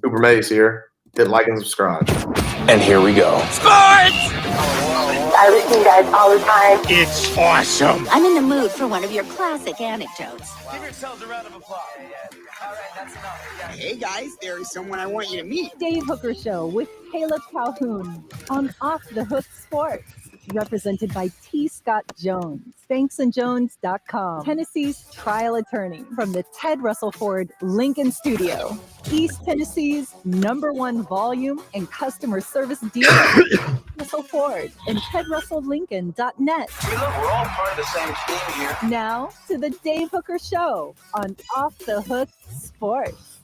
Cooper Mays here. Hit like and subscribe. And here we go. Sports! I listen to you guys all the time. It's awesome. I'm in the mood for one of your classic anecdotes. Give yourselves a round of applause. All right, that's enough. Yeah. Hey guys, there is someone I want you to meet. Dave Hooker Show with Caleb Calhoun on Off the Hook Sports. Represented by T. Scott Jones, banksandjones.com, Tennessee's trial attorney from the Ted Russell Ford Lincoln Studio, East Tennessee's #1 volume and customer service dealer, Russell Ford, and TedRussellLincoln.net. Hey, look, we're all part of the same team here. Now to the Dave Hooker Show on Off the Hook Sports.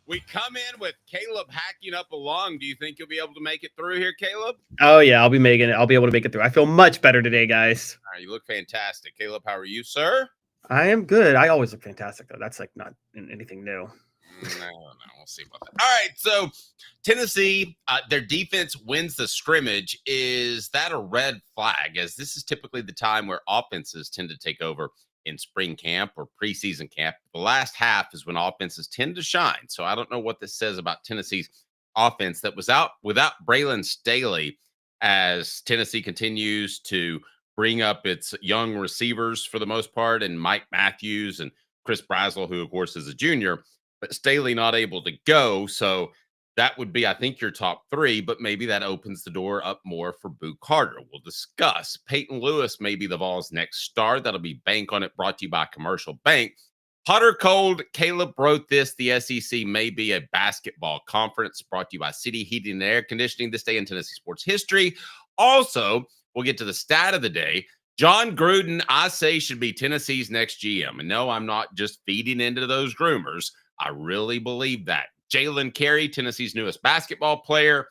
We come in with Caleb hacking up along. Do you think you'll be able to make it through here, Caleb? Oh, yeah, I'll be able to make it through. I feel much better today, guys. All right, you look fantastic. Caleb, how are you, sir? I am good. I always look fantastic, though. That's like not anything new. No, we'll see about that. All right, so Tennessee, their defense wins the scrimmage. Is that a red flag? As this is typically the time where offenses tend to take over in spring camp or preseason camp. The last half is when offenses tend to shine. So I don't know what this says about Tennessee's offense that was out without Braylon Staley, as Tennessee continues to bring up its young receivers for the most part, and Mike Matthews and Chris Brazzell, who of course is a junior, but Staley not able to go. So that would be, I think, your top three, but maybe that opens the door up more for Boo Carter. We'll discuss. Payton Lewis may be the Vols' next star. That'll be Bank on It, brought to you by Commercial Bank. Hot or cold, Caleb wrote this. The SEC may be a basketball conference, brought to you by City Heating and Air Conditioning this day in Tennessee sports history. Also, we'll get to the stat of the day. John Gruden, I say, should be Tennessee's next GM. And no, I'm not just feeding into those groomers. I really believe that. Jaylen Carey, Tennessee's newest basketball player,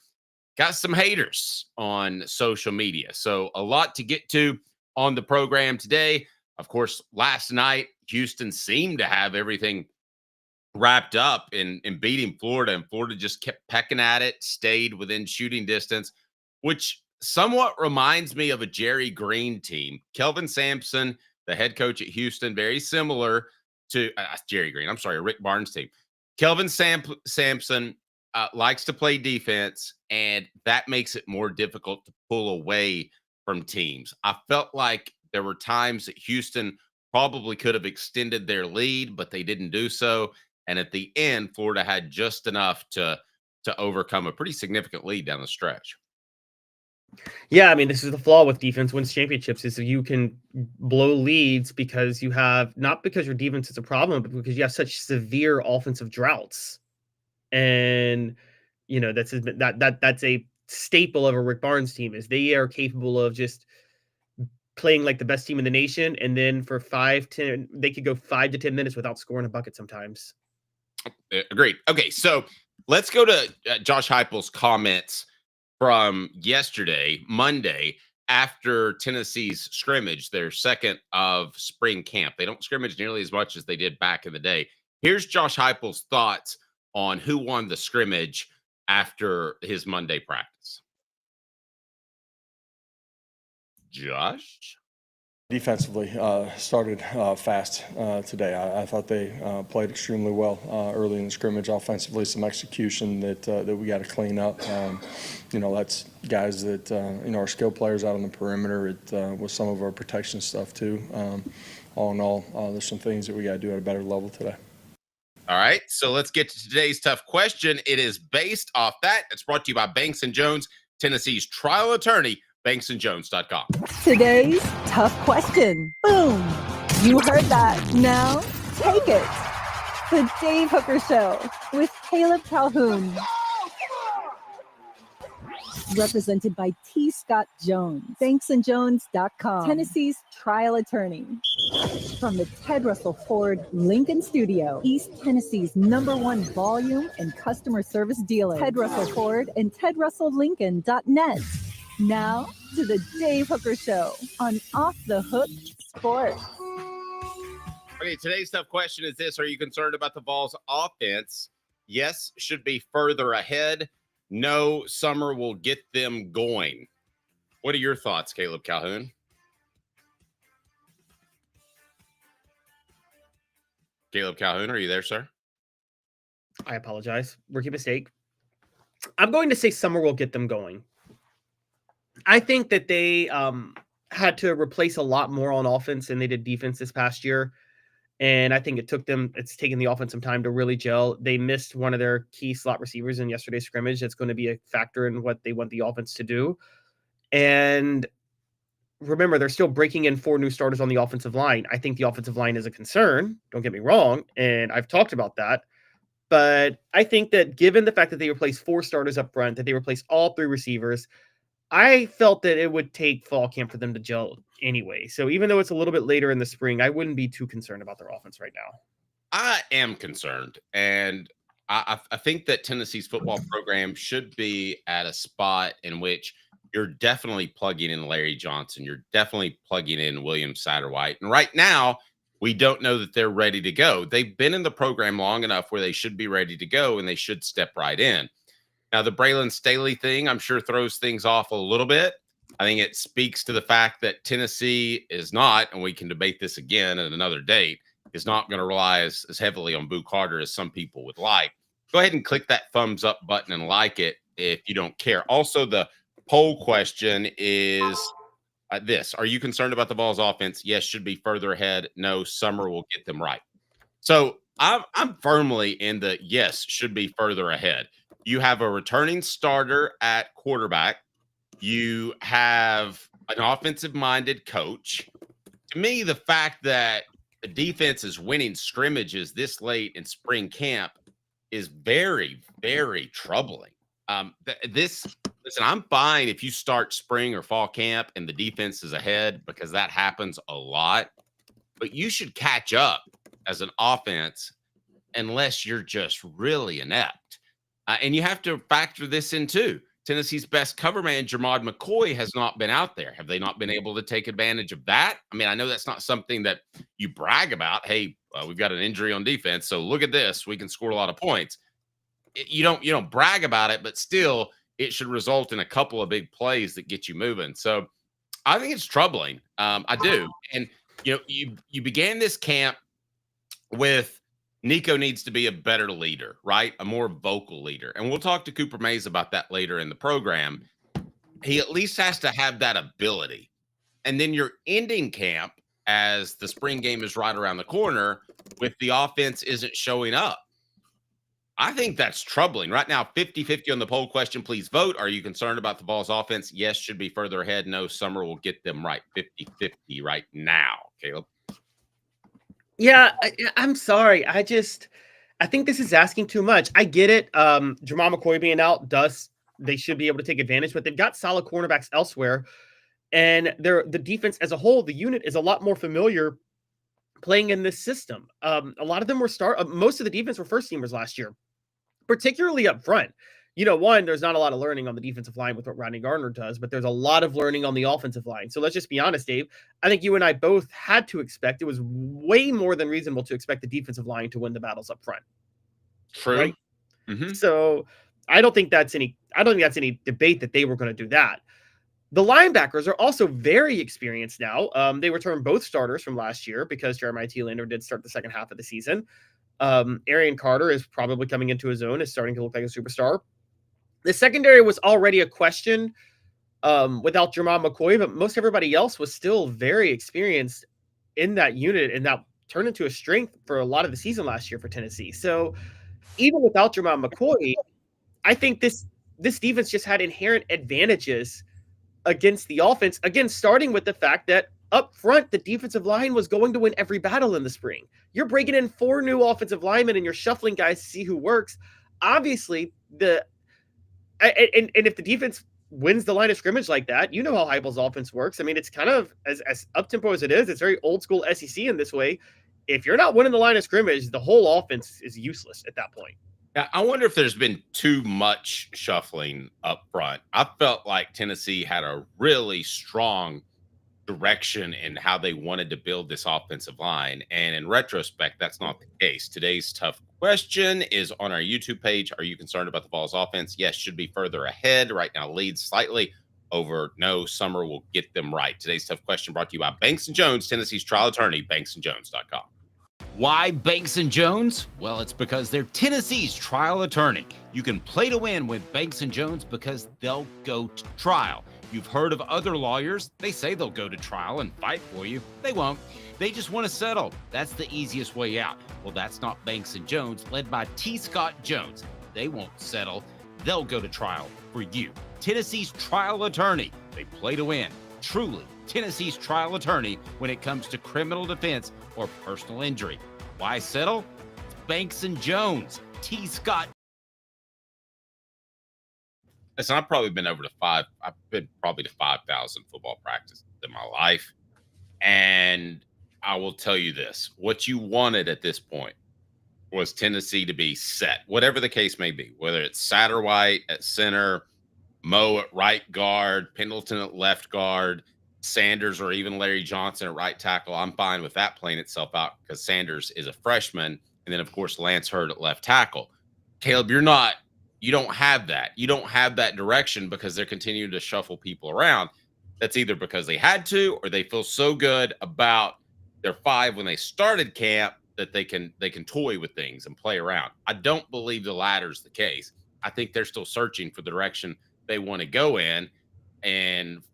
got some haters on social media. So a lot to get to on the program today. Of course, last night, Houston seemed to have everything wrapped up in beating Florida, and Florida just kept pecking at it, stayed within shooting distance, which somewhat reminds me of a Jerry Green team. Kelvin Sampson, the head coach at Houston, very similar to Rick Barnes' team. Kelvin Sampson likes to play defense, and that makes it more difficult to pull away from teams. I felt like there were times that Houston probably could have extended their lead, but they didn't do so. And at the end, Florida had just enough to overcome a pretty significant lead down the stretch. Yeah, I mean, this is the flaw with defense wins championships, is that you can blow leads because you have, not because your defense is a problem, but because you have such severe offensive droughts. And, you know, that's a staple of a Rick Barnes team, is they are capable of just playing like the best team in the nation. And then for they could go 5 to 10 minutes without scoring a bucket sometimes. Agreed. Okay, so let's go to Josh Heupel's comments from yesterday, Monday, after Tennessee's scrimmage, their second of spring camp. They don't scrimmage nearly as much as they did back in the day. Here's Josh Heupel's thoughts on who won the scrimmage after his Monday practice. Josh? Defensively, started fast today. I thought they played extremely well early in the scrimmage. Offensively, some execution that we got to clean up. That's guys that are skill players out on the perimeter with some of our protection stuff too. All in all, there's some things that we got to do at a better level today. All right, so let's get to today's tough question. It is based off that. It's brought to you by Banks and Jones, Tennessee's trial attorney, banksandjones.com. Today's tough question. Boom. You heard that. Now take it. The Dave Hooker Show with Caleb Calhoun. Represented by T. Scott Jones, banksandjones.com, Tennessee's trial attorney. From the Ted Russell Ford Lincoln Studio, East Tennessee's #1 volume and customer service dealer, Ted Russell Ford and TedRussellLincoln.net. Now to the Dave Hooker Show on Off the Hook Sports. Okay, today's tough question is this. Are you concerned about the Vols' offense? Yes, should be further ahead. No, summer will get them going. What are your thoughts, Caleb Calhoun? Caleb Calhoun, are you there, sir? I apologize. Rookie mistake. I'm going to say summer will get them going. I think that they had to replace a lot more on offense than they did defense this past year. And I think it's taken the offense some time to really gel. They missed one of their key slot receivers in yesterday's scrimmage. That's going to be a factor in what they want the offense to do. And remember, they're still breaking in 4 new starters on the offensive line. I think the offensive line is a concern. Don't get me wrong. And I've talked about that. But I think that given the fact that they replaced 4 starters up front, that they replaced all 3 receivers, I felt that it would take fall camp for them to gel anyway. So even though it's a little bit later in the spring, I wouldn't be too concerned about their offense right now. I am concerned. And I think that Tennessee's football program should be at a spot in which you're definitely plugging in Larry Johnson. You're definitely plugging in William Satterwhite. And right now, we don't know that they're ready to go. They've been in the program long enough where they should be ready to go, and they should step right in. Now, the Braylon Staley thing, I'm sure, throws things off a little bit. I think it speaks to the fact that Tennessee is not, and we can debate this again at another date, is not going to rely as heavily on Boo Carter as some people would like. Go ahead and click that thumbs up button and like it if you don't care. Also, the poll question is this. Are you concerned about the Vols offense? Yes, should be further ahead. No, summer will get them right. So I'm firmly in the yes, should be further ahead. You have a returning starter at quarterback. You have an offensive-minded coach. To me, the fact that the defense is winning scrimmages this late in spring camp is very, very troubling. Listen, I'm fine if you start spring or fall camp and the defense is ahead because that happens a lot. But you should catch up as an offense unless you're just really inept. And you have to factor this in too. Tennessee's best cover man, Jermod McCoy, has not been out there. Have they not been able to take advantage of that? I mean, I know that's not something that you brag about. Hey, we've got an injury on defense, so look at this. We can score a lot of points. You don't brag about it, but still, it should result in a couple of big plays that get you moving. So I think it's troubling. I do. And you began this camp with Nico needs to be a better leader, right? A more vocal leader. And we'll talk to Cooper Mays about that later in the program. He at least has to have that ability. And then you're ending camp as the spring game is right around the corner with the offense isn't showing up. I think that's troubling. Right now, 50-50 on the poll question. Please vote. Are you concerned about the Vols offense? Yes, should be further ahead. No, summer will get them right. 50-50 right now, Caleb. Yeah, I'm sorry. I think this is asking too much. I get it. Jamal McCoy being out they should be able to take advantage, but they've got solid cornerbacks elsewhere. And the defense as a whole, the unit is a lot more familiar playing in this system. A lot of them were most of the defense were first teamers last year, particularly up front. There's not a lot of learning on the defensive line with what Rodney Gardner does, but there's a lot of learning on the offensive line. So let's just be honest, Dave. I think you and I both had to expect, it was way more than reasonable to expect the defensive line to win the battles up front. True. Right? Mm-hmm. So I don't think that's any debate that they were going to do that. The linebackers are also very experienced now. They returned both starters from last year because Jeremiah Thielander did start the second half of the season. Arian Carter is probably coming into his own, is starting to look like a superstar. The secondary was already a question without Jamal McCoy, but most everybody else was still very experienced in that unit, and that turned into a strength for a lot of the season last year for Tennessee. So even without Jamal McCoy, I think this defense just had inherent advantages against the offense. Again, starting with the fact that up front, the defensive line was going to win every battle in the spring. You're breaking in 4 new offensive linemen and you're shuffling guys to see who works. Obviously, and if the defense wins the line of scrimmage like that, you know how Heupel's offense works. I mean, it's kind of as up-tempo as it is. It's very old school SEC in this way. If you're not winning the line of scrimmage, the whole offense is useless at that point. Yeah, I wonder if there's been too much shuffling up front. I felt like Tennessee had a really strong direction in how they wanted to build this offensive line. And in retrospect, that's not the case. Today's tough question is on our YouTube page. Are you concerned about the Vols offense? Yes, should be further ahead. Right now, leads slightly over. No, summer will get them right. Today's tough question brought to you by Banks & Jones, Tennessee's trial attorney, banksandjones.com. Why Banks and Jones? Well, it's because they're Tennessee's trial attorney. You can play to win with Banks and Jones because they'll go to trial. You've heard of other lawyers. They say they'll go to trial and fight for you. They won't. They just want to settle. That's the easiest way out. Well, that's not Banks and Jones, led by T. Scott Jones. They won't settle. They'll go to trial for you. Tennessee's trial attorney. They play to win. Truly, Tennessee's trial attorney when it comes to criminal defense or personal injury. Why settle? It's Banks and Jones. T. Scott. Listen, I've probably been I've been probably to 5,000 football practices in my life. And I will tell you this, what you wanted at this point was Tennessee to be set, whatever the case may be, whether it's Satterwhite at center, Moe at right guard, Pendleton at left guard, Sanders or even Larry Johnson at right tackle. I'm fine with that playing itself out because Sanders is a freshman. And then, of course, Lance Hurd at left tackle. Caleb, you don't have that. You don't have that direction because they're continuing to shuffle people around. That's either because they had to or they feel so good about their five when they started camp that they can toy with things and play around. I don't believe the latter is the case. I think they're still searching for the direction they want to go in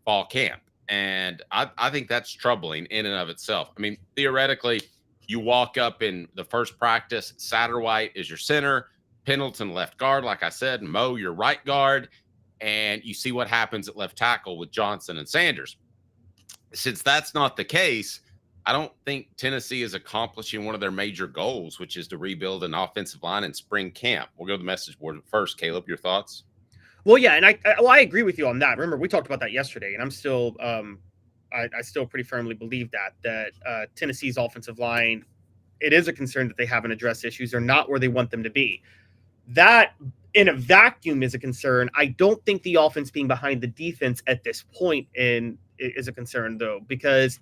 fall camp. And I think that's troubling in and of itself. I mean, theoretically, you walk up in the first practice, Satterwhite is your center, Pendleton left guard, like I said, Moe your right guard, and you see what happens at left tackle with Johnson and Sanders. Since that's not the case, I don't think Tennessee is accomplishing one of their major goals, which is to rebuild an offensive line in spring camp. We'll go to the message board first. Caleb, your thoughts? Well, yeah, and I agree with you on that. Remember, we talked about that yesterday, and I'm still I still pretty firmly believe that Tennessee's offensive line, it is a concern that they haven't addressed issues. They're not where they want them to be. That in a vacuum is a concern. I don't think the offense being behind the defense at this point is a concern, though, because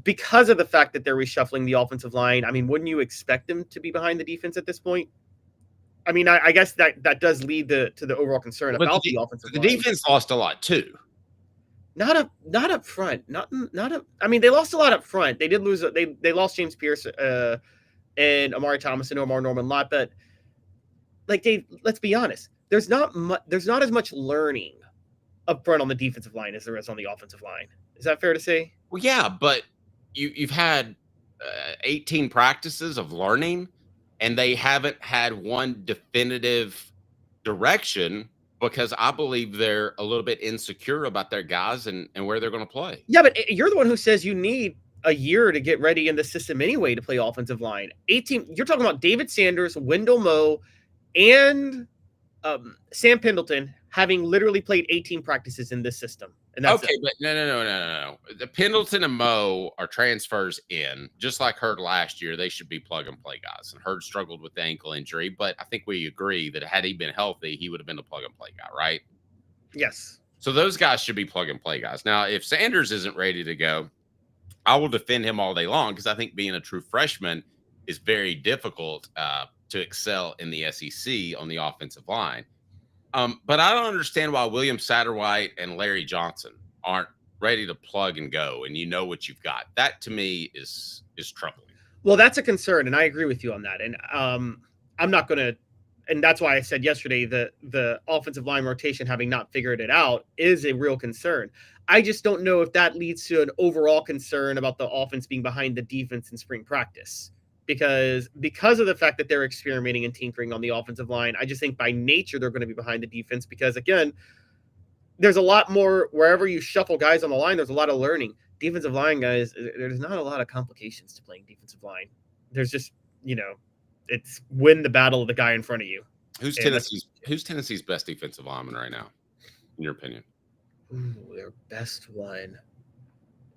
because of the fact that they're reshuffling the offensive line, I mean, wouldn't you expect them to be behind the defense at this point? I mean, I guess that does lead to the overall concern about the offensive line. The defense lost a lot too. Not up front. I mean, they lost a lot up front. They did lose. They lost James Pierce and Amari Thomas and Omar Norman Lott, but let's be honest. There's not as much learning up front on the defensive line as there is on the offensive line. Is that fair to say? Well, yeah, but you've had 18 practices of learning. And they haven't had one definitive direction because I believe they're a little bit insecure about their guys and where they're going to play. Yeah, but you're the one who says you need a year to get ready in the system anyway to play offensive line. 18. You're talking about David Sanders, Wendell Moe, and Sam Pendleton having literally played 18 practices in this system. And that's okay, but no. The Pendleton and Moe are transfers in, just like Hurd last year. They should be plug and play guys. And Hurd struggled with the ankle injury, but I think we agree that had he been healthy, he would have been a plug and play guy, right? Yes. So those guys should be plug and play guys. Now, if Sanders isn't ready to go, I will defend him all day long because I think being a true freshman is very difficult to excel in the SEC on the offensive line. But I don't understand why William Satterwhite and Larry Johnson aren't ready to plug and go, and you know what you've got. That to me is troubling. Well, that's a concern, and I agree with you on that. And I'm not going to, and that's why I said yesterday that the offensive line rotation having not figured it out is a real concern. I just don't know if that leads to an overall concern about the offense being behind the defense in spring practice. Because of the fact that they're experimenting and tinkering on the offensive line, I just think by nature they're going to be behind the defense because, again, there's a lot more wherever you shuffle guys on the line, there's a lot of learning. Defensive line guys, there's not a lot of complications to playing defensive line. There's just, it's win the battle of the guy in front of you. Who's Tennessee's best defensive lineman right now, in your opinion? Ooh, their best one.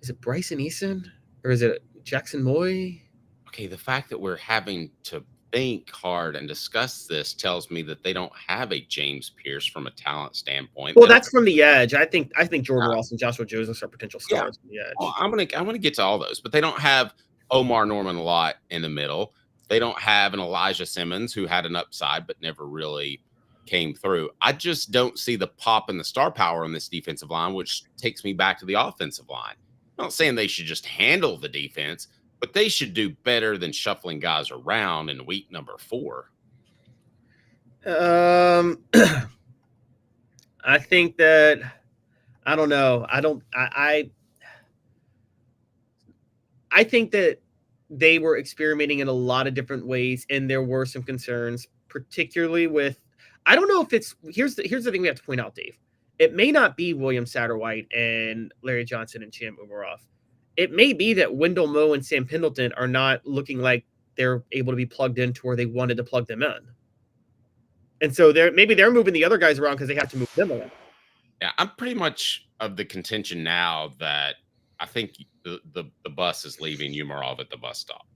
Is it Bryson Eason or is it Jackson Moy? Okay, the fact that we're having to think hard and discuss this tells me that they don't have a James Pierce from a talent standpoint. Well, that's from the edge. I think Jordan Ross and Joshua Joseph are potential stars from the edge. Well, I'm gonna get to all those, but they don't have Omar Norman Lott in the middle. They don't have an Elijah Simmons who had an upside but never really came through. I just don't see the pop and the star power on this defensive line, which takes me back to the offensive line. I'm not saying they should just handle the defense, but they should do better than shuffling guys around in week number 4. I think that I don't know. I think that they were experimenting in a lot of different ways, and there were some concerns, particularly with. I don't know if it's here's the thing we have to point out, Dave. It may not be William Satterwhite and Larry Johnson and Champ Umaroff. It may be that Wendell Moe and Sam Pendleton are not looking like they're able to be plugged into where they wanted to plug them in. And so maybe they're moving the other guys around because they have to move them around. Yeah, I'm pretty much of the contention now that I think the bus is leaving Umarov at the bus stop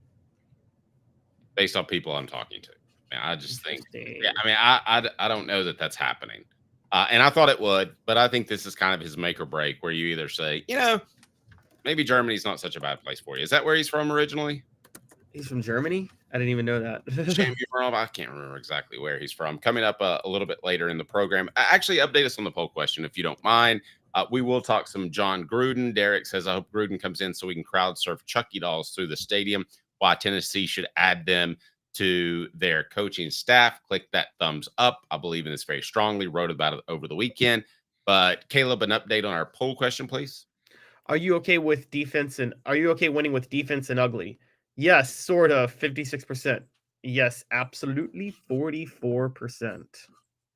based on people I'm talking to. I just think, I don't know that that's happening. And I thought it would, but I think this is kind of his make or break where you either say, maybe Germany's not such a bad place for you. Is that where he's from originally? He's from Germany? I didn't even know that. I can't remember exactly where he's from. Coming up a little bit later in the program. Actually, update us on the poll question if you don't mind. We will talk some John Gruden. Derek says, I hope Gruden comes in so we can crowd surf Chucky dolls through the stadium. Why Tennessee should add them to their coaching staff. Click that thumbs up. I believe in this very strongly. Wrote about it over the weekend. But Caleb, an update on our poll question, please. Are you okay with defense and are you okay winning with defense and ugly? Yes, sort of. 56%. Yes, absolutely. 44%.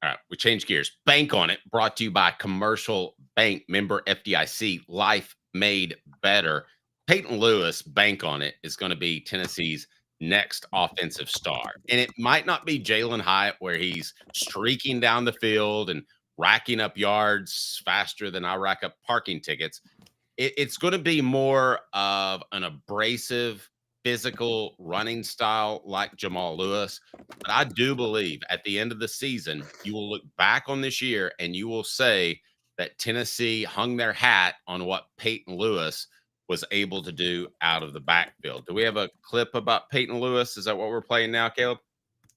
All right, we change gears. Bank on It, brought to you by Commercial Bank, member FDIC, life made better. Payton Lewis, bank on it, is going to be Tennessee's next offensive star. And it might not be Jalen Hyatt where he's streaking down the field and racking up yards faster than I rack up parking tickets. It's going to be more of an abrasive, physical running style like Jamal Lewis. But I do believe at the end of the season, you will look back on this year and you will say that Tennessee hung their hat on what Payton Lewis was able to do out of the backfield. Do we have a clip about Payton Lewis? Is that what we're playing now, Caleb?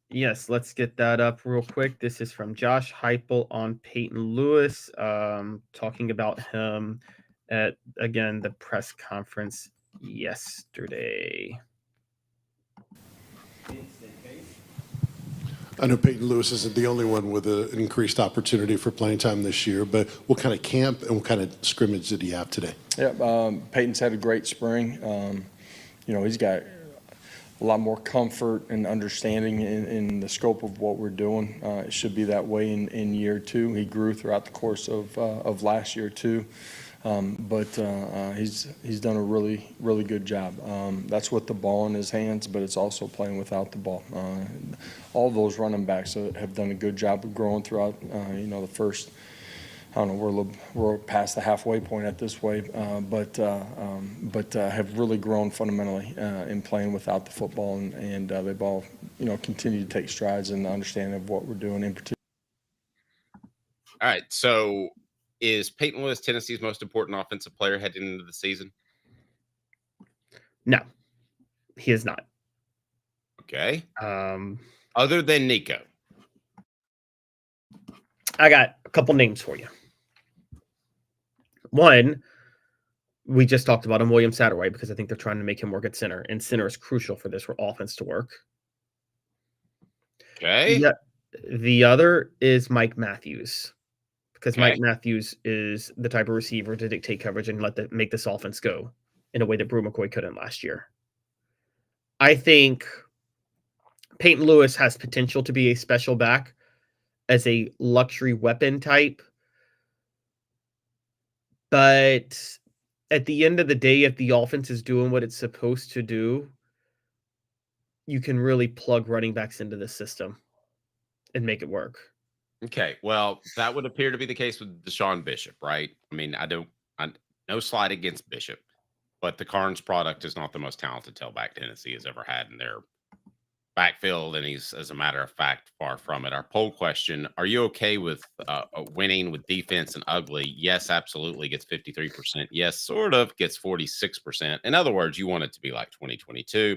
Yes, let's get that up real quick. This is from Josh Heupel on Payton Lewis, talking about him at, again, the press conference yesterday. I know Payton Lewis isn't the only one with an increased opportunity for playing time this year, but what kind of camp and what kind of scrimmage did he have today? Yeah, Peyton's had a great spring. He's got a lot more comfort and understanding in the scope of what we're doing. It should be that way in year 2. He grew throughout the course of last year too. But he's done a really, really good job. That's with the ball in his hands, but it's also playing without the ball. All those running backs have done a good job of growing throughout, the first, I don't know, we're past the halfway point at this way, but have really grown fundamentally in playing without the football, and they've all, continued to take strides in the understanding of what we're doing in particular. All right, so is Payton Lewis Tennessee's most important offensive player heading into the season? No, he is not. Okay. Other than Nico, I got a couple names for you. One, we just talked about him, William Satterwhite, because I think they're trying to make him work at center, and center is crucial for this offense to work. Okay. The other is Mike Matthews, because Okay. Mike Matthews is the type of receiver to dictate coverage and make this offense go in a way that Brew McCoy couldn't last year. I think Payton Lewis has potential to be a special back as a luxury weapon type. But at the end of the day, if the offense is doing what it's supposed to do, you can really plug running backs into the system and make it work. Okay, well, that would appear to be the case with Deshaun Bishop, right? I mean, no slight against Bishop, but the Carnes product is not the most talented tailback Tennessee has ever had in their backfield, and he's, as a matter of fact, far from it. Our poll question: are you okay with winning with defense and ugly? Yes, absolutely, gets 53%. Yes, sort of, gets 46%. In other words, you want it to be like 2022,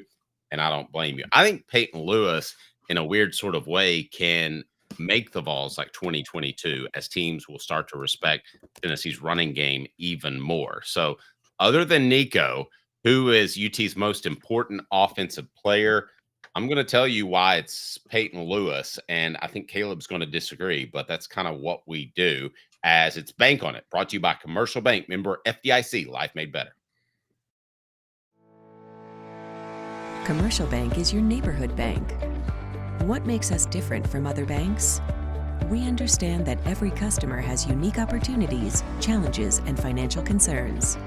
and I don't blame you. I think Payton Lewis, in a weird sort of way, can make the Vols like 2022 as teams will start to respect Tennessee's running game even more. So other than Nico, Who is UT's most important offensive player? I'm going to tell you why it's Payton Lewis, and I think Caleb's going to disagree, but that's kind of what we do, as it's Bank on It, brought to you by Commercial Bank, member FDIC, Life Made Better. Commercial Bank is your neighborhood bank. What makes us different from other banks? We understand that every customer has unique opportunities, challenges, and financial concerns.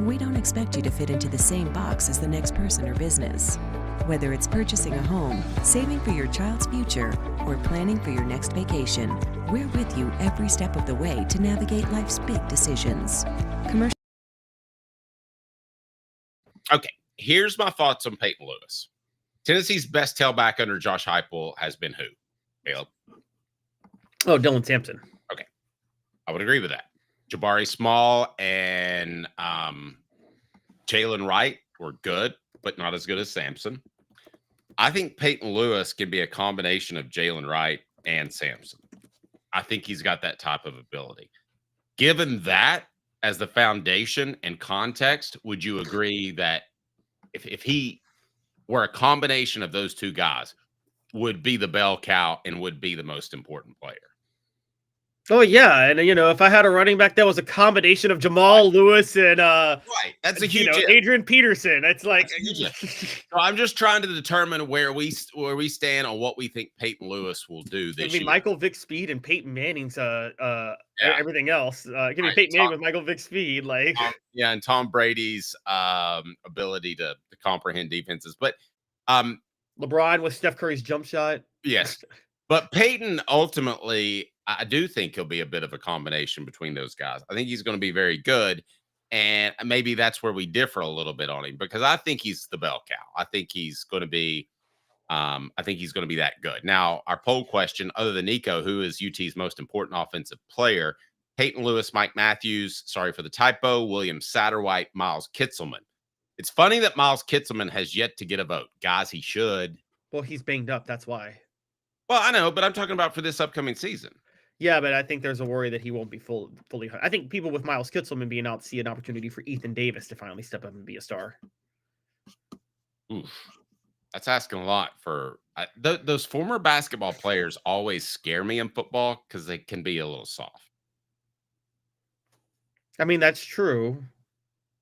We don't expect you to fit into the same box as the next person or business. Whether it's purchasing a home, saving for your child's future, or planning for your next vacation, we're with you every step of the way to navigate life's big decisions. Okay, here's my thoughts on Payton Lewis. Tennessee's best tailback under Josh Heupel has been who? Caleb? Oh, Dylan Sampson. Okay, I would agree with that. Jabari Small and Jaylen Wright were good, but not as good as Sampson. I think Payton Lewis can be a combination of Jaylen Wright and Sampson. I think he's got that type of ability. Given that as the foundation and context, would you agree that if he were a combination of those two guys, would be the bell cow and would be the most important player? Oh, yeah. And, if I had a running back that was a combination of Jamal Lewis and right, that's a huge Adrian Peterson. It's like so I'm just trying to determine where we stand on what we think Payton Lewis will do this year. Michael Vick speed and Peyton Manning's everything else. Give me Peyton Manning with Michael Vick speed, and Tom Brady's ability to comprehend defenses. But LeBron with Steph Curry's jump shot. Yes. But Peyton, ultimately, I do think he'll be a bit of a combination between those guys. I think he's going to be very good. And maybe that's where we differ a little bit on him, because I think he's the bell cow. I think he's going to be that good. Now, our poll question, other than Nico, who is UT's most important offensive player? Payton Lewis, Mike Matthews, sorry for the typo, William Satterwhite, Miles Kitselman. It's funny that Miles Kitselman has yet to get a vote. Guys, he should. Well, he's banged up. That's why. Well, I know, but I'm talking about for this upcoming season. Yeah, but I think there's a worry that he won't be fully. I think people with Miles Kitselman being out see an opportunity for Ethan Davis to finally step up and be a star. Oof. That's asking a lot for those former basketball players. Always scare me in football because they can be a little soft. I mean, that's true.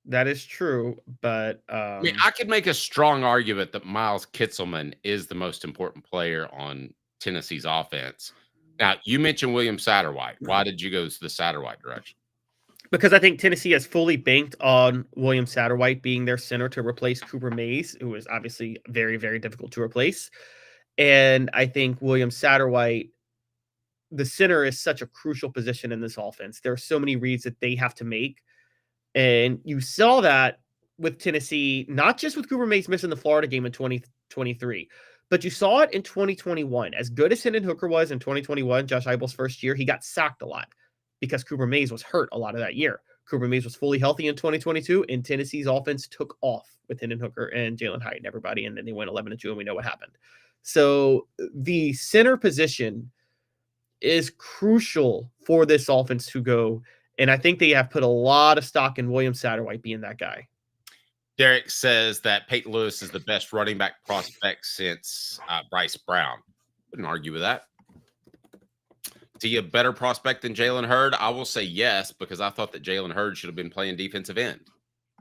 That is true, but I mean, I could make a strong argument that Miles Kitselman is the most important player on Tennessee's offense. Now, you mentioned William Satterwhite. Why did you go to the Satterwhite direction? Because I think Tennessee has fully banked on William Satterwhite being their center to replace Cooper Mays, who is obviously very, very difficult to replace. And I think William Satterwhite, the center, is such a crucial position in this offense. There are so many reads that they have to make. And you saw that with Tennessee, not just with Cooper Mays missing the Florida game in 2023, but you saw it in 2021. As good as Hendon Hooker was in 2021, Josh Heupel's first year, he got sacked a lot because Cooper Mays was hurt a lot of that year. Cooper Mays was fully healthy in 2022, and Tennessee's offense took off with Hendon Hooker and Jaylen Hyde and everybody, and then they went 11-2, and we know what happened. So the center position is crucial for this offense to go, and I think they have put a lot of stock in William Satterwhite being that guy. Derek says that Payton Lewis is the best running back prospect since Bryce Brown. Wouldn't argue with that. Is he a better prospect than Jalen Hurd? I will say yes, because I thought that Jalen Hurd should have been playing defensive end.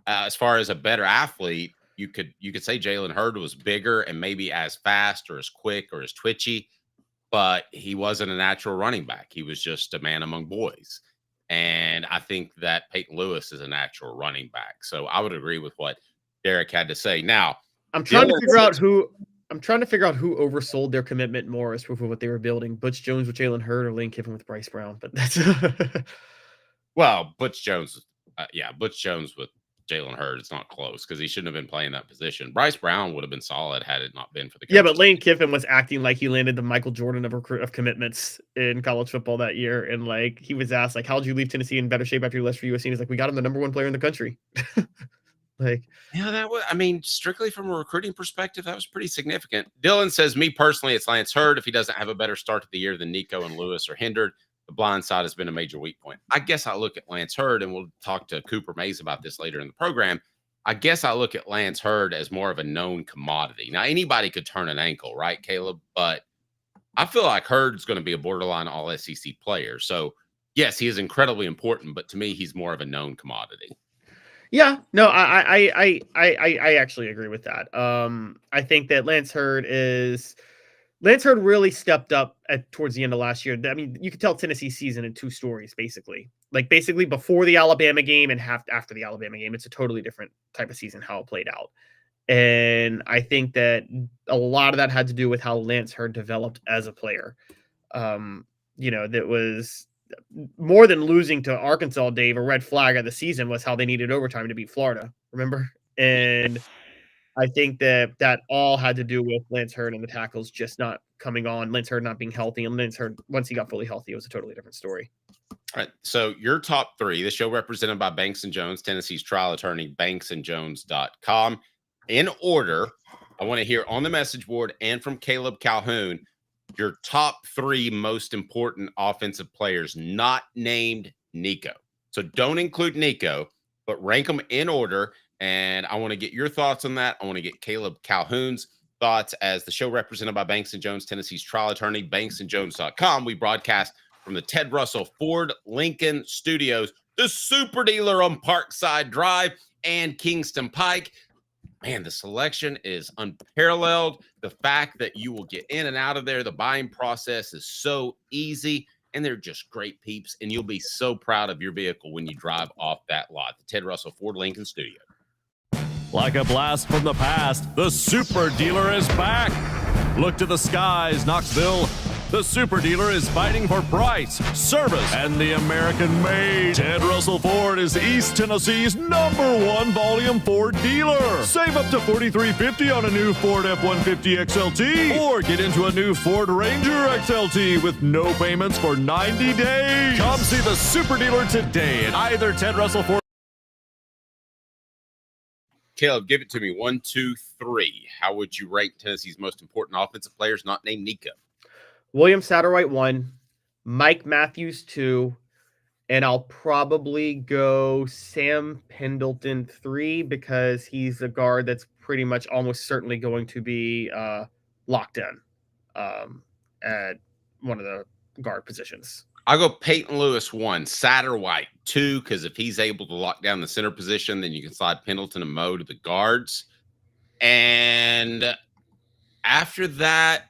As far as a better athlete, you could say Jalen Hurd was bigger and maybe as fast or as quick or as twitchy, but he wasn't a natural running back. He was just a man among boys. And I think that Payton Lewis is a natural running back. So I would agree with what Derek had to say. Now, I'm trying to figure out who oversold their commitment more as proof of what they were building. Butch Jones with Jalen Hurd or Lane Kiffin with Bryce Brown. But that's well, Butch Jones with Jalen Hurd. It's not close because he shouldn't have been playing that position. Bryce Brown would have been solid had it not been for the coach. Yeah, but Lane Kiffin was acting like he landed the Michael Jordan of commitments in college football that year, and like he was asked, like, how did you leave Tennessee in better shape after you left for USC? And he's like, we got him the number one player in the country. Like, yeah, that was. I mean, strictly from a recruiting perspective, that was pretty significant. Dylan says, me personally, it's Lance Hurd. If he doesn't have a better start to the year than Nico and Lewis are hindered, the blind side has been a major weak point. I guess I look at Lance Hurd, and we'll talk to Cooper Mays about this later in the program. I guess I look at Lance Hurd as more of a known commodity. Now, anybody could turn an ankle, right, Caleb? But I feel like Hurd's going to be a borderline all SEC player. So, yes, he is incredibly important, but to me, he's more of a known commodity. Yeah, no, I actually agree with that. I think that Lance Hurd really stepped up towards the end of last year. I mean, you could tell Tennessee's season in two stories, basically. Like basically before the Alabama game and after the Alabama game, it's a totally different type of season how it played out. And I think that a lot of that had to do with how Lance Hurd developed as a player. That was more than losing to Arkansas, Dave. A red flag of the season was how they needed overtime to beat Florida. Remember? And I think that all had to do with Lance Hurd and the tackles just not coming on, Lance Hurd not being healthy, and Lance Hurd, once he got fully healthy, it was a totally different story. All right. So your top three, the show represented by Banks and Jones, Tennessee's trial attorney, banksandjones.com. In order, I want to hear on the message board and from Caleb Calhoun, your top three most important offensive players not named Nico. So don't include Nico, but rank them in order. And I want to get your thoughts on that. I want to get Caleb Calhoun's thoughts as the show represented by Banks and Jones, Tennessee's trial attorney, banksandjones.com. We broadcast from the Ted Russell Ford Lincoln Studios, the super dealer on Parkside Drive and Kingston Pike. Man, the selection is unparalleled. The fact that you will get in and out of there, the buying process is so easy, and they're just great peeps, and you'll be so proud of your vehicle when you drive off that lot. The Ted Russell Ford Lincoln Studio. Like a blast from the past, the super dealer is back. Look to the skies, Knoxville. The super dealer is fighting for price, service, and the American-made. Ted Russell Ford is East Tennessee's #1 volume Ford dealer. Save up to $4,350 on a new Ford F-150 XLT, or get into a new Ford Ranger XLT with no payments for 90 days. Come see the super dealer today at either Ted Russell Ford. Caleb, give it to me. 1, 2, 3. How would you rank Tennessee's most important offensive players not named Nico? William Satterwhite 1, Mike Matthews 2, and I'll probably go Sam Pendleton 3 because he's a guard that's pretty much almost certainly going to be locked in at one of the guard positions. I'll go Payton Lewis 1, Satterwhite 2, because if he's able to lock down the center position, then you can slide Pendleton and Moe to the guards. And after that,